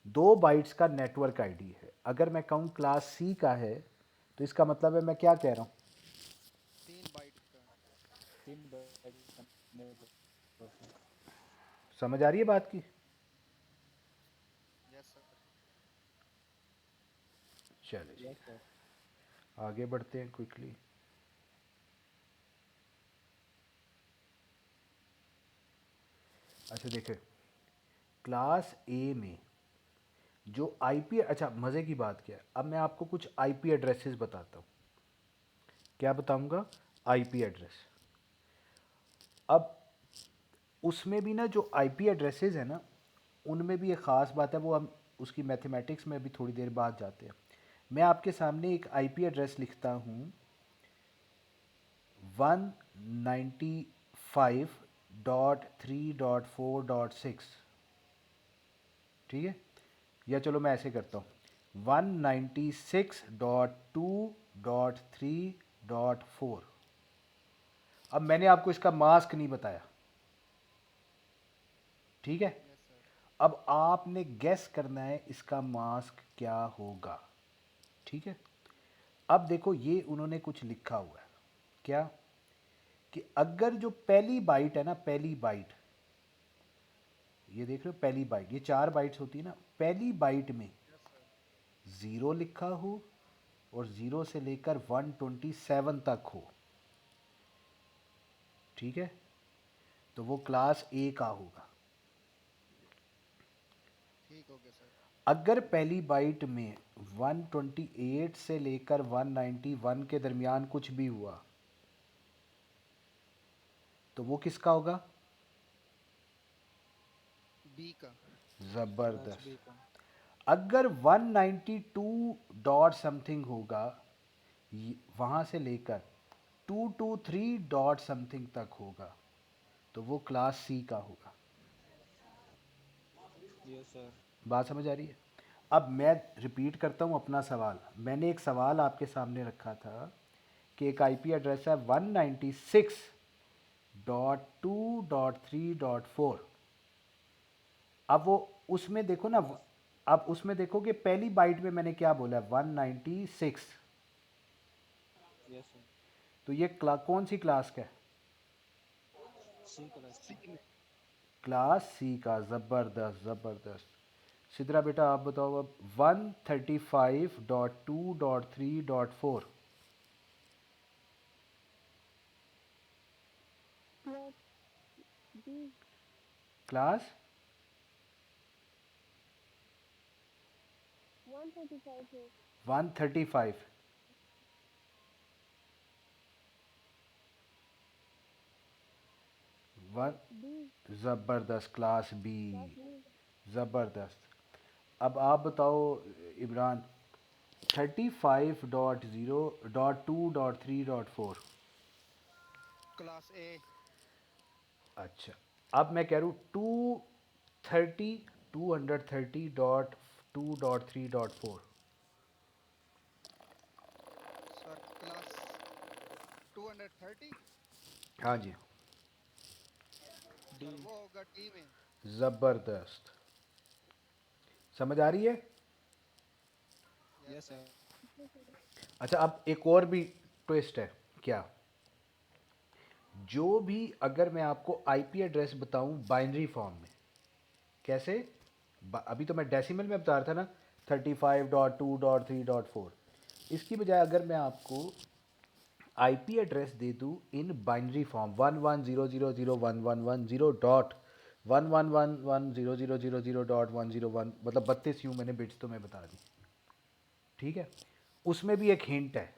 [SPEAKER 1] 2 बाइट्स का नेटवर्क आईडी है। अगर मैं कहूँ क्लास सी का है, तो इसका मतलब है मैं क्या कह रहा हूँ?
[SPEAKER 2] 3 बाइट का।
[SPEAKER 3] 3 बिट का नेटवर्क है।
[SPEAKER 1] समझ आ रही है बात की?
[SPEAKER 2] Yes sir.
[SPEAKER 1] चले जी,
[SPEAKER 3] यस सर।
[SPEAKER 1] आगे बढ़ते हैं क्विकली। अच्छा देखिए, क्लास ए में जो आईपी, अच्छा मज़े की बात क्या है, अब मैं आपको कुछ आईपी एड्रेसेस बताता हूँ। क्या बताऊँगा? IP address. अब उसमें भी ना जो आईपी एड्रेसेस है ना, उनमें भी एक ख़ास बात है, वो हम उसकी मैथमेटिक्स में भी थोड़ी देर बाद जाते हैं। मैं आपके सामने एक आईपी एड्रेस लिखता हूँ, 195.3.4.6, ठीक है? या चलो मैं ऐसे करता हूँ, 196.2.3.4। अब मैंने आपको इसका मास्क नहीं बताया, ठीक है?
[SPEAKER 2] Yes sir.
[SPEAKER 1] अब आपने गैस करना है इसका मास्क क्या होगा, ठीक है? अब देखो ये उन्होंने कुछ लिखा हुआ है, क्या? कि अगर जो पहली बाइट है ना, पहली बाइट, ये देख रहे हो पहली बाइट, ये 4 बाइट्स होती है ना, पहली बाइट में
[SPEAKER 2] यस सर।
[SPEAKER 1] 0 लिखा हो और 0 से लेकर 127 तक हो, ठीक है? तो वो क्लास ए का होगा।
[SPEAKER 2] ठीक हो गया सर।
[SPEAKER 1] अगर पहली बाइट में 128 से लेकर 191 के दरमियान कुछ भी हुआ, तो वो किसका होगा?
[SPEAKER 2] बी का।
[SPEAKER 3] क्लास
[SPEAKER 1] ज़बरदस्त।
[SPEAKER 3] बी का।
[SPEAKER 1] अगर 192 डॉट समथिंग होगा, वहाँ से लेकर 223 डॉट समथिंग तक होगा, तो वो क्लास सी का होगा।
[SPEAKER 3] Yes sir.
[SPEAKER 1] बात समझ आ रही है? अब मैं रिपीट करता हूँ अपना सवाल। मैंने एक सवाल आपके सामने रखा था कि एक आईपी एड्रेस है 196.2.3.4। अब वो उसमें देखो ना,
[SPEAKER 3] यस।
[SPEAKER 1] अब उसमें देखो कि पहली बाइट में मैंने क्या बोला, 196।
[SPEAKER 3] Yes sir.
[SPEAKER 1] तो ये कौन सी क्लास का है?
[SPEAKER 3] सी क्लास का।
[SPEAKER 1] क्लास सी का। ज़बरदस्त ज़बरदस्त। सिद्रा बेटा आप बताओ अब, 135.2.3.4
[SPEAKER 4] Plus B
[SPEAKER 1] क्लास
[SPEAKER 4] 135 है
[SPEAKER 1] 135। वन
[SPEAKER 4] B
[SPEAKER 1] ज़बरदस्त, क्लास बी।
[SPEAKER 4] plus B
[SPEAKER 1] ज़बरदस्त। अब आप बताओ इमरान, 35.0.2.3.4।
[SPEAKER 2] क्लास ए।
[SPEAKER 1] अच्छा, अब मैं कह रहा हूँ 230.2.3.4।
[SPEAKER 2] Sir class 230।
[SPEAKER 1] हाँ जी,
[SPEAKER 3] डी।
[SPEAKER 2] सर वो होगा डी में।
[SPEAKER 1] ज़बरदस्त। समझ आ रही है?
[SPEAKER 2] Yes
[SPEAKER 3] yes
[SPEAKER 2] sir.
[SPEAKER 3] सर।
[SPEAKER 1] अच्छा, अब एक और भी ट्विस्ट है। क्या? जो भी, अगर मैं आपको आईपी एड्रेस बताऊं बाइनरी फॉर्म में, कैसे? अभी तो मैं डेसिमल में बता रहा था ना, 35.2.3.4। इसकी बजाय अगर मैं आपको आईपी एड्रेस दे दूँ इन बाइनरी फॉर्म 11000111.1111000.101, मतलब 32 यूँ मैंने बिट्स तो मैं बता दी, ठीक है। उसमें भी एक हिंट है,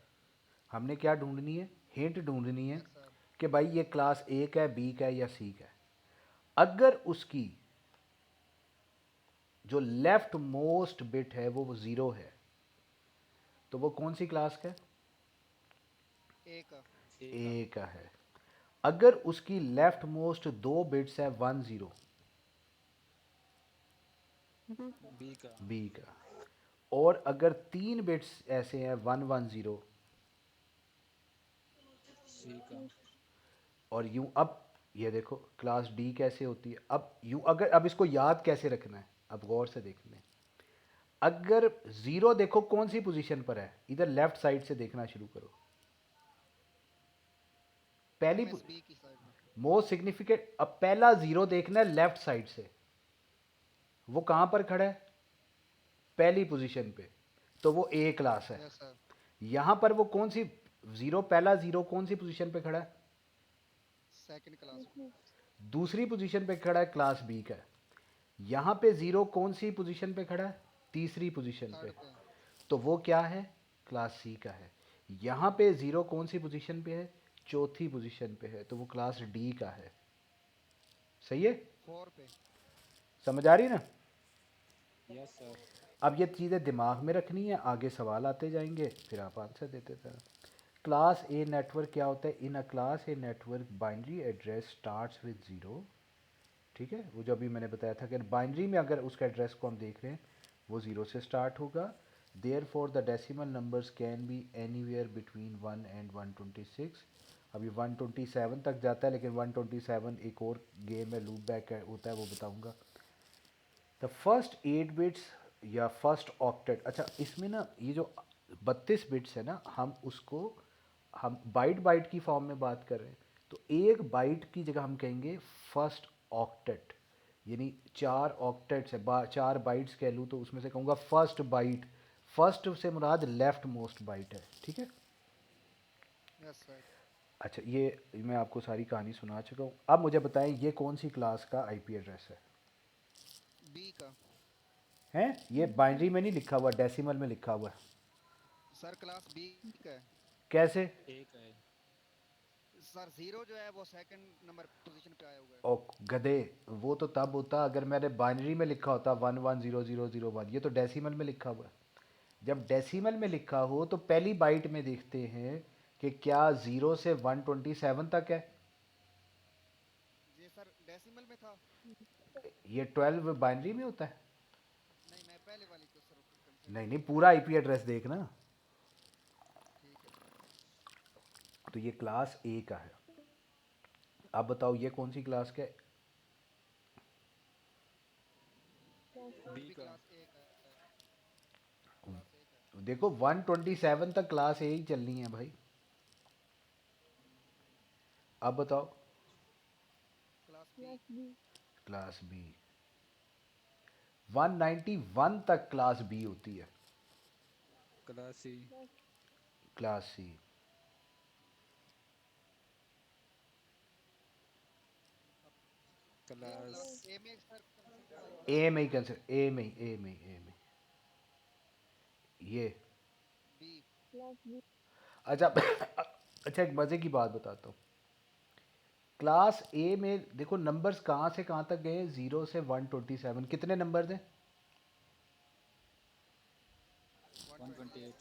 [SPEAKER 1] हमने क्या ढूंढनी है, हिंट ढूंढनी है
[SPEAKER 2] यस सर।
[SPEAKER 1] कि भाई ये क्लास ए का है, बी का है या सी का है। अगर उसकी जो लेफ्ट मोस्ट बिट है वो ज़ीरो है, तो वो कौन सी क्लास का है?
[SPEAKER 2] ए का।
[SPEAKER 3] ए का।
[SPEAKER 1] ए का है। अगर उसकी लेफ्ट मोस्ट दो बिट्स है 10,
[SPEAKER 4] B,
[SPEAKER 3] बी का।
[SPEAKER 1] बी का। और अगर तीन बिट्स ऐसे हैं 110,
[SPEAKER 3] सी का।
[SPEAKER 4] C,
[SPEAKER 1] और यूं, अब ये देखो क्लास डी कैसे होती है। अब यूं, अगर अब इसको याद कैसे रखना है, अब गौर से देखना है। अगर ज़ीरो देखो कौन सी पोजीशन पर है, इधर लेफ्ट साइड से देखना शुरू करो। पहली
[SPEAKER 2] एम एस बी की साइड में।
[SPEAKER 1] मोस्ट सिग्निफिकेंट, अब पहला ज़ीरो देखना है लेफ्ट साइड से, वो कहाँ पर खड़ा है? पहली पोजीशन पे, तो वो ए क्लास है।
[SPEAKER 2] Yes sir.
[SPEAKER 1] यहाँ पर वो कौन सी ज़ीरो, पहला ज़ीरो कौन सी पोजीशन पे खड़ा है?
[SPEAKER 2] सेकंड क्लास में।
[SPEAKER 4] C,
[SPEAKER 1] दूसरी पोजीशन पे खड़ा है, क्लास बी का है। यहाँ पे ज़ीरो कौन सी पोजीशन पे खड़ा है? तीसरी पोजीशन पे।
[SPEAKER 2] थर्ड पे।
[SPEAKER 1] तो वो क्या है? क्लास सी का है। यहाँ पे ज़ीरो कौन सी पोजीशन पे है? चौथी पोजीशन पे है, तो वो क्लास डी का है। सही है?
[SPEAKER 2] फोर पे।
[SPEAKER 1] समझ आ रही ना?
[SPEAKER 3] Yes sir.
[SPEAKER 1] अब ये चीज़ें दिमाग में रखनी है, आगे सवाल आते जाएंगे, फिर आप आंसर देते जाना। क्लास ए नेटवर्क क्या होता है? In a class A network binary address starts with zero, ठीक है। वो जो अभी मैंने बताया था कि बाइनरी में अगर उसका एड्रेस को हम देख रहे हैं, वो ज़ीरो से स्टार्ट होगा। Therefore the decimal numbers can be anywhere between 1 and 126। अभी 127 तक जाता है, लेकिन 127 एक और गेम में लूप बैक होता है, वो बताऊंगा। द फर्स्ट 8 बिट्स या फर्स्ट ऑक्टेट, अच्छा इसमें ना ये जो 32 बिट्स है ना, हम उसको हम बाइट बाइट की फॉर्म में बात कर रहे हैं, तो एक बाइट की जगह हम कहेंगे फर्स्ट ऑक्टेट, यानी 4 ऑक्टेट्स है, 4 बाइट्स कह लूँ, तो उसमें से कहूँगा फर्स्ट बाइट। फर्स्ट से मुराद लेफ्ट मोस्ट बाइट है, ठीक है।
[SPEAKER 2] Yes sir.
[SPEAKER 1] अच्छा, ये मैं आपको सारी कहानी सुना चुका हूँ। अब मुझे बताएं ये कौन सी क्लास का आईपी एड्रेस है?
[SPEAKER 2] बी का।
[SPEAKER 1] हैं, ये बाइनरी में नहीं लिखा हुआ, डेसिमल में लिखा हुआ है।
[SPEAKER 2] सर क्लास बी का है।
[SPEAKER 1] कैसे?
[SPEAKER 3] ए का है।
[SPEAKER 2] सर जीरो जो है वो सेकंड नंबर पोजीशन पे आया हुआ है।
[SPEAKER 1] ओ गधे, वो तो तब होता अगर मैंने बाइनरी में लिखा होता 110001। ये तो डेसिमल में लिखा हुआ है। जब डेसिमल में लिखा हो तो पहली बाइट में देखते हैं कि क्या 0 से 127 तक है।
[SPEAKER 2] जी सर डेसिमल में था।
[SPEAKER 1] ये 12 बाइनरी में होता है।
[SPEAKER 2] नहीं मैं पहले वाली को सर कंसिडर
[SPEAKER 1] नहीं नहीं,
[SPEAKER 2] कर रहा
[SPEAKER 1] पूरा आईपी एड्रेस देखना।
[SPEAKER 2] था। ठीक है सर।
[SPEAKER 1] तो ये क्लास ए का है। अब बताओ ये कौन सी क्लास का है?
[SPEAKER 4] class
[SPEAKER 2] ये
[SPEAKER 3] बी
[SPEAKER 2] भी
[SPEAKER 3] का।
[SPEAKER 2] क्लास ए का है। क्लास ए का है।
[SPEAKER 1] देखो 127 तक क्लास ए ही चलनी है भाई। अब बताओ।
[SPEAKER 2] Class B.
[SPEAKER 4] class B,
[SPEAKER 1] class B, 191 तक क्लास बी होती है।
[SPEAKER 3] Class C.
[SPEAKER 4] class
[SPEAKER 1] class C,
[SPEAKER 2] अब ये
[SPEAKER 3] क्लास।
[SPEAKER 2] क्लास
[SPEAKER 4] A,
[SPEAKER 2] ए में सर कंसिडर होगा।
[SPEAKER 1] ए में ही कंसिडर, ए में ये।
[SPEAKER 2] बी।
[SPEAKER 4] class B,
[SPEAKER 1] अच्छा अच्छा, एक मज़े की बात बताता हूँ। क्लास ए में देखो नंबर्स कहाँ से कहाँ तक गए हैं, 0 से 127, कितने नंबर्स हैं?
[SPEAKER 2] 128।
[SPEAKER 3] 128।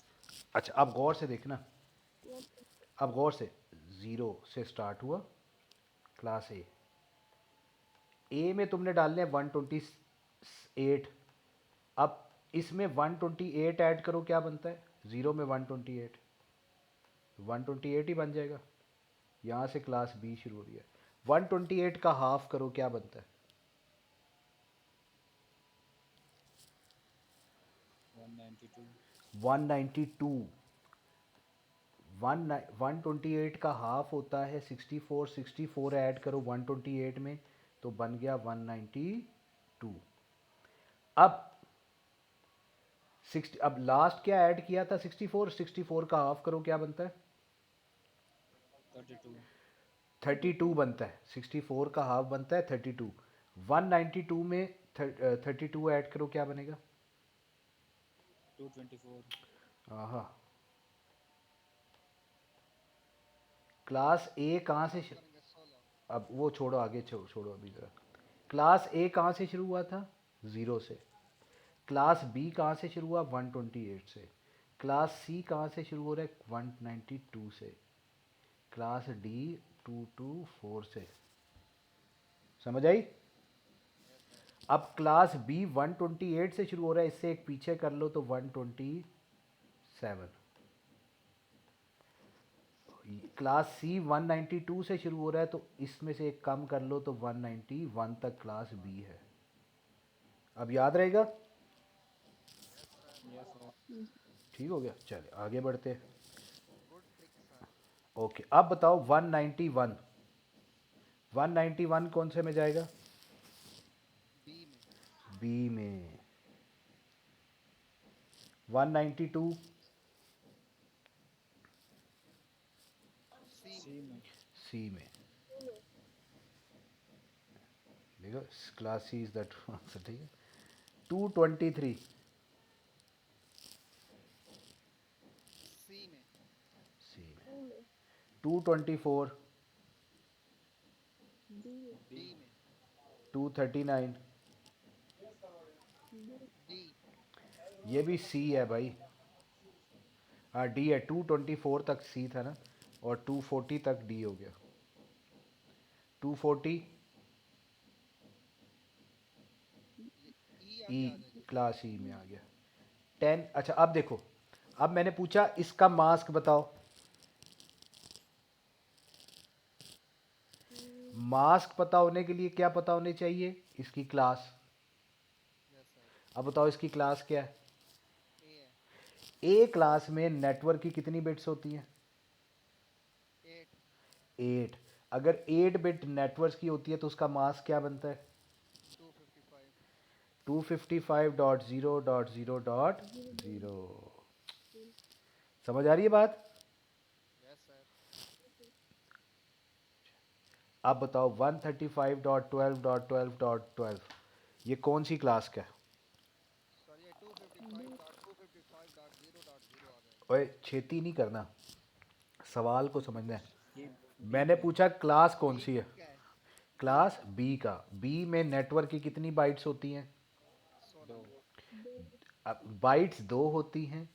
[SPEAKER 1] अच्छा, अब गौर से देखना,
[SPEAKER 4] class
[SPEAKER 1] अब गौर से, 0 से स्टार्ट हुआ क्लास ए में तुमने डालने हैं 128। अब इसमें 128 ऐड करो, क्या बनता है? 0 में 128, 128 ही बन जाएगा। यहाँ से क्लास बी शुरू हो रही है। 128 का हाफ करो, क्या बनता है?
[SPEAKER 3] 192।
[SPEAKER 1] 192। 128 का हाफ होता है 64, 64 ऐड करो 128 में, तो बन गया 192। अब 60, अब लास्ट क्या ऐड किया था 64, 64 का हाफ करो क्या बनता है
[SPEAKER 3] 32
[SPEAKER 1] 32 बनता है, 64 का हाफ बनता है 32। 192 में 32 ऐड करो क्या बनेगा
[SPEAKER 3] 224
[SPEAKER 1] आहा। क्लास ए कहाँ से
[SPEAKER 2] करेंगे 16।
[SPEAKER 1] अब वो छोड़ो, आगे छोड़ो अभी ज़रा। क्लास ए कहाँ से शुरू हुआ था 0 से। क्लास बी कहाँ से शुरू हुआ 128 से। क्लास सी कहाँ से शुरू हो रहा है 192 से। क्लास डी 224 से। समझ आई।
[SPEAKER 2] Yes sir.
[SPEAKER 1] अब क्लास बी 128 से शुरू हो रहा है, इससे एक पीछे कर लो तो 127। क्लास सी 192 से शुरू हो रहा है तो इसमें से एक कम कर लो तो 191 तक क्लास बी है। अब याद रहेगा।
[SPEAKER 2] Yes sir.
[SPEAKER 3] यस सर
[SPEAKER 1] ठीक हो गया, चले आगे बढ़ते हैं।
[SPEAKER 2] Good trick sir.
[SPEAKER 1] ओके, अब बताओ 191, 191 कौन से में जाएगा
[SPEAKER 2] बी में।
[SPEAKER 1] बी में। 192
[SPEAKER 2] सी में।
[SPEAKER 3] सी में
[SPEAKER 1] सी में। देखो class C is that answer. ठीक है। 223
[SPEAKER 2] सी में।
[SPEAKER 1] सी में। 224
[SPEAKER 3] बी
[SPEAKER 2] डी में।
[SPEAKER 1] 239
[SPEAKER 2] डी।
[SPEAKER 1] ये भी सी है भाई। हाँ डी है। 224 तक सी था ना, और 240 तक डी हो गया। 240
[SPEAKER 2] ये ई
[SPEAKER 1] ई,
[SPEAKER 2] आगे आ जाएगी।
[SPEAKER 1] क्लास ई में आ गया। 10। अच्छा अब देखो, अब मैंने पूछा इसका मास्क बताओ। मास्क पता होने के लिए क्या पता होने चाहिए इसकी क्लास।
[SPEAKER 2] Yes sir.
[SPEAKER 1] अब बताओ इसकी क्लास क्या है।
[SPEAKER 2] ए है।
[SPEAKER 1] ए क्लास में नेटवर्क की कितनी बिट्स होती हैं
[SPEAKER 2] 8।
[SPEAKER 1] 8। अगर 8 बिट नेटवर्क की होती है तो उसका मास्क क्या बनता है
[SPEAKER 2] 255।
[SPEAKER 1] 255.0.0.0। समझ आ रही है बात।
[SPEAKER 2] Yes sir.
[SPEAKER 1] अब बताओ 135.12.12.12 ये कौन सी क्लास का है।
[SPEAKER 2] सर ये 255.255.0.0 आ जाएगा।
[SPEAKER 1] ओए छेती नहीं करना, सवाल को समझना है।
[SPEAKER 3] ये बी
[SPEAKER 1] मैंने
[SPEAKER 3] का है
[SPEAKER 1] पूछा क्लास कौन
[SPEAKER 2] बी
[SPEAKER 1] सी है।
[SPEAKER 2] का है। बी
[SPEAKER 1] क्लास बी का। बी में नेटवर्क की कितनी बाइट्स होती हैं
[SPEAKER 3] 2
[SPEAKER 2] 16।
[SPEAKER 1] अब बाइट्स 2 होती हैं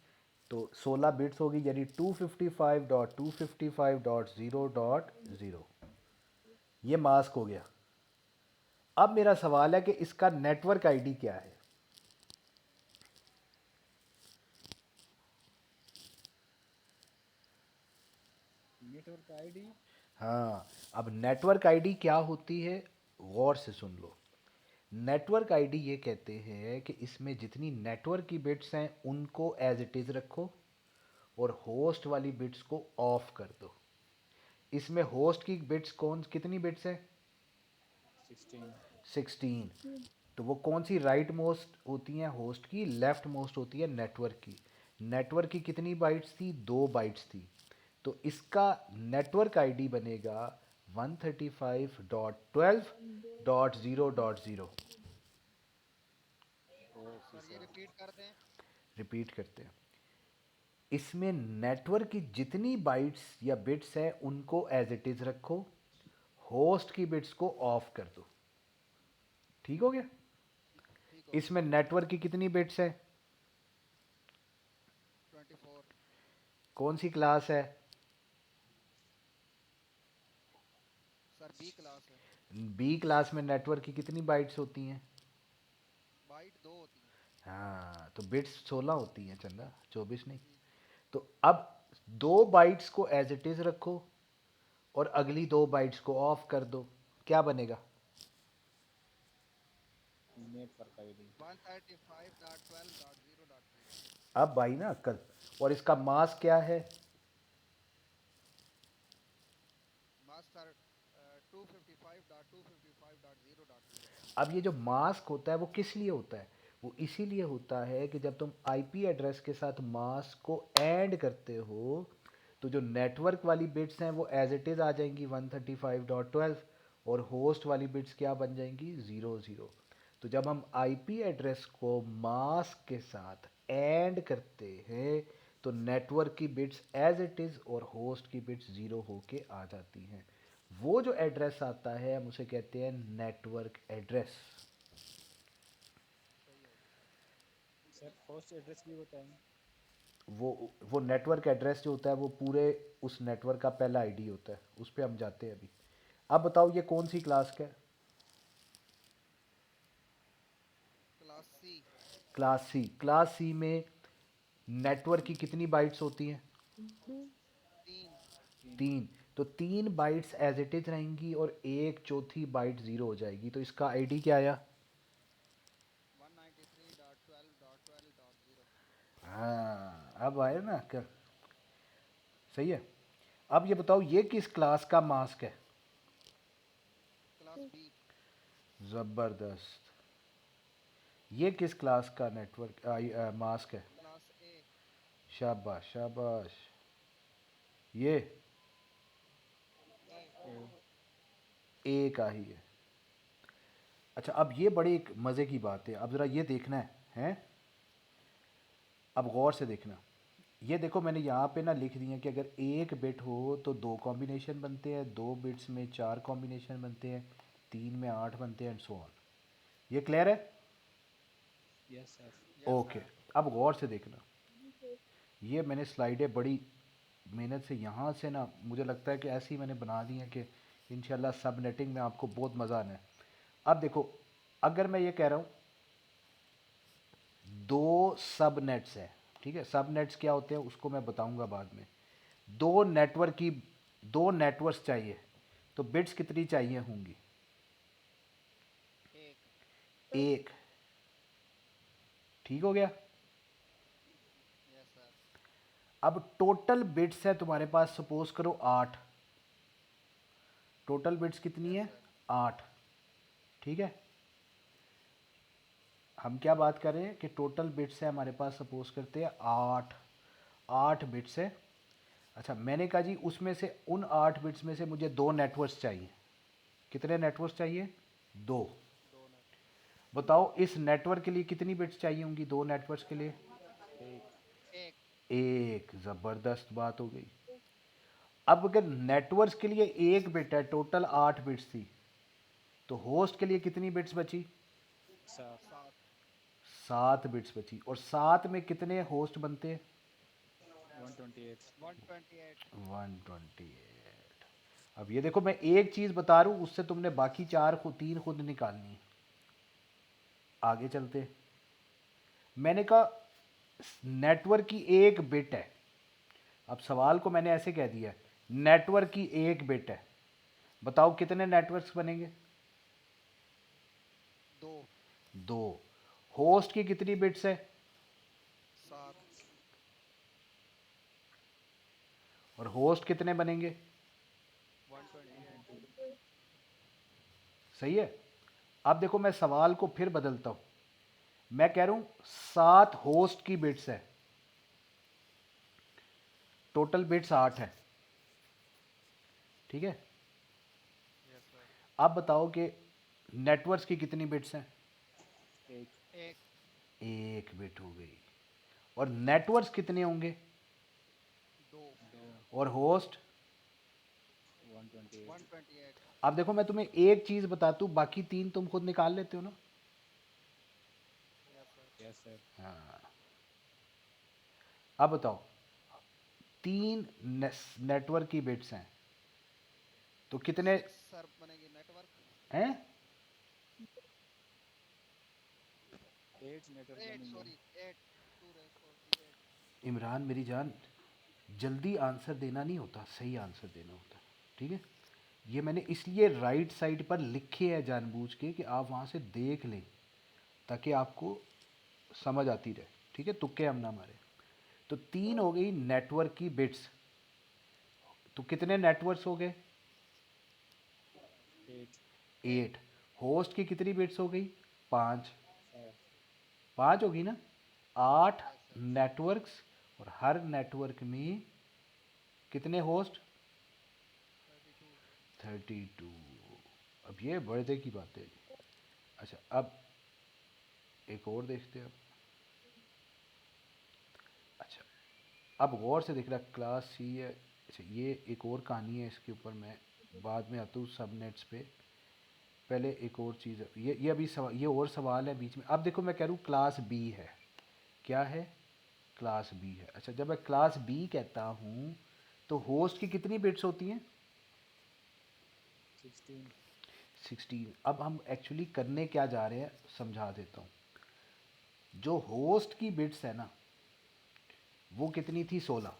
[SPEAKER 1] तो 16 बिट्स होगी, यानी 255.255.0.0। ये मास्क हो गया। अब मेरा सवाल है कि इसका नेटवर्क आईडी क्या है।
[SPEAKER 3] नेटवर्क आईडी
[SPEAKER 1] हाँ, अब नेटवर्क आईडी क्या होती है, गौर से सुन लो। नेटवर्क आईडी ये कहते हैं कि इसमें जितनी नेटवर्क की बिट्स हैं उनको एज इट इज़ रखो और होस्ट वाली बिट्स को ऑफ कर दो। इसमें होस्ट की बिट्स कौन कितनी बिट्स हैं
[SPEAKER 3] 16
[SPEAKER 1] 16। तो वो कौन सी राइट मोस्ट होती हैं होस्ट की, लेफ्ट मोस्ट होती है नेटवर्क की। नेटवर्क की कितनी बाइट्स थी 2 बाइट्स थी। तो इसका नेटवर्क आईडी बनेगा 135.12.0.0।
[SPEAKER 3] ओके
[SPEAKER 2] सर ये
[SPEAKER 3] सर
[SPEAKER 2] रिपीट कर दें।
[SPEAKER 1] रिपीट करते हैं। इसमें नेटवर्क की जितनी बाइट्स या बिट्स हैं उनको एज इट इज़ रखो, होस्ट की बिट्स को ऑफ कर दो। ठीक हो गया।
[SPEAKER 2] ठीक हो गया।
[SPEAKER 1] इसमें नेटवर्क की कितनी बिट्स हैं
[SPEAKER 2] 24।
[SPEAKER 1] कौन सी क्लास है
[SPEAKER 2] सर बी क्लास है।
[SPEAKER 1] बी क्लास में नेटवर्क की कितनी बाइट्स होती हैं
[SPEAKER 2] बाइट 2 होती हैं।
[SPEAKER 1] हाँ तो बिट्स 16 होती हैं चंदा, 24 नहीं।
[SPEAKER 2] जी।
[SPEAKER 1] तो अब 2 बाइट्स को एज इट इज़ रखो और अगली 2 बाइट्स को ऑफ कर दो, क्या बनेगा
[SPEAKER 3] नेटवर्क आईडी
[SPEAKER 2] 135.12.0.0।
[SPEAKER 1] अब भाई ना अक्कल। और इसका मास्क क्या है
[SPEAKER 2] मास सर 255.255.0.0।
[SPEAKER 1] अब ये जो मास्क होता है वो किस लिए होता है, वो इसीलिए होता है कि जब तुम आईपी एड्रेस के साथ मास्क को ऐड करते हो तो जो नेटवर्क वाली बिट्स हैं वो एज इट इज़ आ जाएंगी 135.12 और होस्ट वाली बिट्स क्या बन जाएंगी 00। तो जब हम आईपी एड्रेस को मास्क के साथ ऐड करते हैं तो नेटवर्क की बिट्स एज इट इज़ और होस्ट की बिट्स ज़ीरो होके आ जाती हैं। वो जो एड्रेस आता है हम उसे कहते हैं नेटवर्क एड्रेस।
[SPEAKER 2] सही हो गया।
[SPEAKER 3] सर होस्ट एड्रेस भी बताएं।
[SPEAKER 1] वो वो नेटवर्क एड्रेस जो होता है वो पूरे उस नेटवर्क का पहला आईडी होता है, उस पर हम जाते हैं अभी। अब बताओ ये कौन सी क्लास का है?
[SPEAKER 2] Class C.
[SPEAKER 1] Class C. Class C में नेटवर्क की कितनी बाइट्स होती हैं?
[SPEAKER 4] B,
[SPEAKER 2] 3।
[SPEAKER 3] तीन।
[SPEAKER 1] तीन। तो तीन बाइट्स एज इट इज रहेंगी और एक चौथी बाइट ज़ीरो हो जाएगी, तो इसका आईडी क्या आया?
[SPEAKER 2] 193.12.12.0।
[SPEAKER 1] हाँ अब आया ना क्या? सही है। अब ये बताओ ये किस क्लास का मास्क है?
[SPEAKER 2] Class B.
[SPEAKER 1] ज़बरदस्त। ये किस क्लास का नेटवर्क मास्क है?
[SPEAKER 2] Class A.
[SPEAKER 1] शाबाश शाबाश। ये
[SPEAKER 2] ए।
[SPEAKER 3] ए।
[SPEAKER 1] ए का ही है। अच्छा अब ये बड़ी एक मज़े की बात है, अब ज़रा ये देखना है, हैं? अब गौर से देखना। ये देखो मैंने यहाँ पे ना लिख दिया कि अगर एक बिट हो तो दो कॉम्बिनेशन बनते हैं, दो बिट्स में चार कॉम्बिनेशन बनते हैं, तीन में आठ बनते हैं एंड सो ऑन। ये क्लियर है?
[SPEAKER 3] Yes sir.
[SPEAKER 2] Yes
[SPEAKER 1] okay.
[SPEAKER 2] Sir.
[SPEAKER 1] अब गौर से देखना।
[SPEAKER 4] B,
[SPEAKER 1] ये मैंने स्लाइडें बड़ी मेहनत से यहाँ से ना मुझे लगता है कि ऐसी मैंने बना दी हैं कि इंशाल्लाह सब नेटिंग में आपको बहुत मज़ा आना है। अब देखो अगर मैं ये कह रहा हूँ दो सब नेट्स हैं, ठीक है? सब नेट्स क्या होते हैं उसको मैं बताऊंगा बाद में। दो नेटवर्क की दो नेटवर्क्स चाहिए तो बिट्स कितनी चाहिए होंगी?
[SPEAKER 2] एक।
[SPEAKER 1] एक। ठीक हो गया।
[SPEAKER 2] Yes sir.
[SPEAKER 1] अब टोटल बिट्स है तुम्हारे पास सपोज करो आठ। टोटल बिट्स कितनी
[SPEAKER 2] यस
[SPEAKER 1] है?
[SPEAKER 2] सर।
[SPEAKER 1] आठ। ठीक है। हम क्या बात कर रहे हैं कि टोटल बिट्स है हमारे पास सपोज करते हैं आठ। आठ बिट्स है। अच्छा मैंने कहा जी उसमें से उन आठ बिट्स में से मुझे दो नेटवर्क्स चाहिए। कितने नेटवर्क्स चाहिए? दो।
[SPEAKER 2] दो नेट।
[SPEAKER 1] बताओ इस नेटवर्क के लिए कितनी बिट्स चाहिए होंगी दो नेटवर्क्स के लिए?
[SPEAKER 3] एक।
[SPEAKER 2] एक।
[SPEAKER 1] एक। ज़बरदस्त बात हो गई। अब अगर नेटवर्क्स के लिए एक बिट है, टोटल आठ बिट्स थी, तो होस्ट के लिए कितनी बिट्स बची?
[SPEAKER 3] सात।
[SPEAKER 2] 7।
[SPEAKER 1] सात बिट्स बची। और सात में कितने होस्ट बनते हैं?
[SPEAKER 3] 128।
[SPEAKER 2] 128।
[SPEAKER 1] 128। अब ये देखो मैं एक चीज़ बता रहा हूँ उससे तुमने बाकी चार खुद तीन खुद निकालनी है। आगे चलते हैं। मैंने कहा नेटवर्क की एक बिट है। अब सवाल को मैंने ऐसे कह दिया है नेटवर्क की एक बिट है। बताओ कितने नेटवर्क्स बनेंगे?
[SPEAKER 2] 2।
[SPEAKER 1] दो। होस्ट की कितनी बिट्स है?
[SPEAKER 2] 7।
[SPEAKER 1] और होस्ट कितने बनेंगे?
[SPEAKER 2] 128।
[SPEAKER 1] सही है। अब देखो मैं सवाल को फिर बदलता हूं। मैं कह रहा हूं सात होस्ट की बिट्स है, टोटल बिट्स आठ है। ठीक है।
[SPEAKER 2] Yes sir.
[SPEAKER 1] अब बताओ कि नेटवर्क्स की कितनी बिट्स हैं?
[SPEAKER 3] एक।
[SPEAKER 2] एक।
[SPEAKER 1] एक बिट हो गई। और नेटवर्क्स कितने होंगे?
[SPEAKER 2] 2।
[SPEAKER 3] दो।
[SPEAKER 1] और होस्ट?
[SPEAKER 3] 128।
[SPEAKER 2] 128।
[SPEAKER 1] अब देखो मैं तुम्हें एक चीज बताता हूं, बाकी तीन तुम खुद निकाल लेते हो ना?
[SPEAKER 2] Yes sir.
[SPEAKER 3] Yes sir.
[SPEAKER 1] हाँ। अब बताओ तीन नेटवर्क की बिट्स हैं तो कितने
[SPEAKER 2] 6 सर बनेगी नेटवर्क।
[SPEAKER 1] हैं?
[SPEAKER 3] 8 नेटवर्क
[SPEAKER 2] 8
[SPEAKER 3] बनेंगे।
[SPEAKER 2] सॉरी 8। 2 8।
[SPEAKER 1] इमरान मेरी जान, जल्दी आंसर देना नहीं होता, सही आंसर देना होता है। ठीक है। ये मैंने इसलिए राइट साइड पर लिखे है जानबूझ के कि आप वहाँ से देख लें ताकि आपको समझ आती रहे। ठीक है, तुक्के हम ना मारे। तो तीन हो गई नेटवर्क की बिट्स। तो कितने नेटवर्क्स हो गए?
[SPEAKER 3] 8।
[SPEAKER 1] 8। होस्ट की कितनी बिट्स हो गई? पाँच।
[SPEAKER 3] 5।
[SPEAKER 1] 5 होगी ना, 8 नेटवर्क्स, और हर नेटवर्क में कितने होस्ट? 32। अब ये बड़े की बात है। अच्छा, अब एक और देखते हैं। अच्छा, अब गौर से देख रहा, क्लास सी है। अच्छा, ये एक और कहानी है, इसके ऊपर मैं बाद में आता हूँ सबनेट्स पे। पहले एक और चीज़, ये अभी ये और सवाल है बीच में। अब देखो, मैं कह रहा हूँ क्लास बी है। क्या है? क्लास बी है। अच्छा, जब मैं क्लास बी कहता हूँ तो होस्ट की कितनी बिट्स होती हैं?
[SPEAKER 3] 16।
[SPEAKER 1] 16। अब हम एक्चुअली करने क्या जा रहे हैं, समझा देता हूँ। जो होस्ट की बिट्स है ना, वो कितनी थी? 16।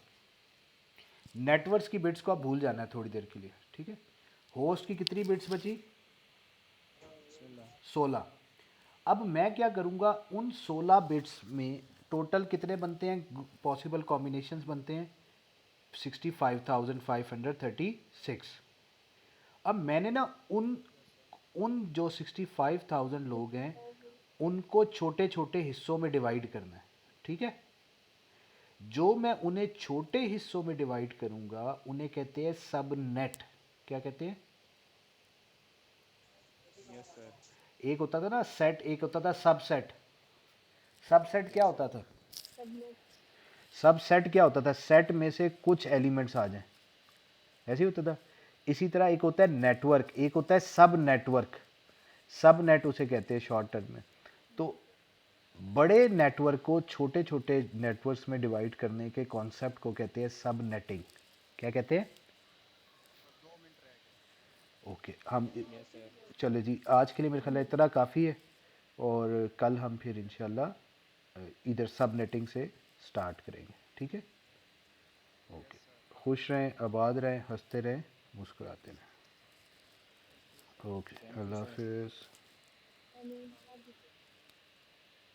[SPEAKER 1] नेटवर्क्स की बिट्स को आप भूल जाना है थोड़ी देर के लिए, ठीक है। होस्ट की कितनी बिट्स बची?
[SPEAKER 3] 16।
[SPEAKER 1] 16। अब मैं क्या करूँगा, उन 16 बिट्स में टोटल कितने बनते हैं, पॉसिबल कॉम्बिनेशंस बनते हैं? 65,536। अब मैंने ना उन उन जो 65,000 लोग हैं, उनको छोटे छोटे हिस्सों में डिवाइड करना है, ठीक है। जो मैं उन्हें छोटे हिस्सों में डिवाइड करूंगा, उन्हें कहते हैं सब नेट। क्या कहते हैं?
[SPEAKER 3] Yes sir.
[SPEAKER 1] एक होता था ना सेट, एक होता था सबसेट। सबसेट क्या
[SPEAKER 3] यस
[SPEAKER 1] होता
[SPEAKER 3] सर।
[SPEAKER 1] था?
[SPEAKER 4] सबनेट।
[SPEAKER 1] सबसेट क्या होता था? सेट में से कुछ एलिमेंट्स आ जाएं, ऐसे ही होता था। इसी तरह एक होता है नेटवर्क, एक होता है सब नेटवर्क। सब नेट उसे कहते हैं शॉर्ट टर्म में। तो बड़े नेटवर्क को छोटे छोटे नेटवर्क्स में डिवाइड करने के कॉन्सेप्ट को कहते हैं सब नेटिंग। क्या कहते हैं?
[SPEAKER 2] और 2 मिनट रह गए।
[SPEAKER 1] ओके, हम
[SPEAKER 3] यस सर।
[SPEAKER 1] चले जी, आज के लिए मेरे ख्याल है इतना काफ़ी है। और कल हम फिर इंशाल्लाह इधर सब नेटिंग से स्टार्ट करेंगे, ठीक है। Okay,
[SPEAKER 2] yes sir.
[SPEAKER 1] खुश रहें, आबाद रहें, हंसते रहें, मुस्कुराते रहें। Okay,
[SPEAKER 3] thank you
[SPEAKER 1] Allah
[SPEAKER 3] sir.
[SPEAKER 1] हाफिज़।
[SPEAKER 4] I mean,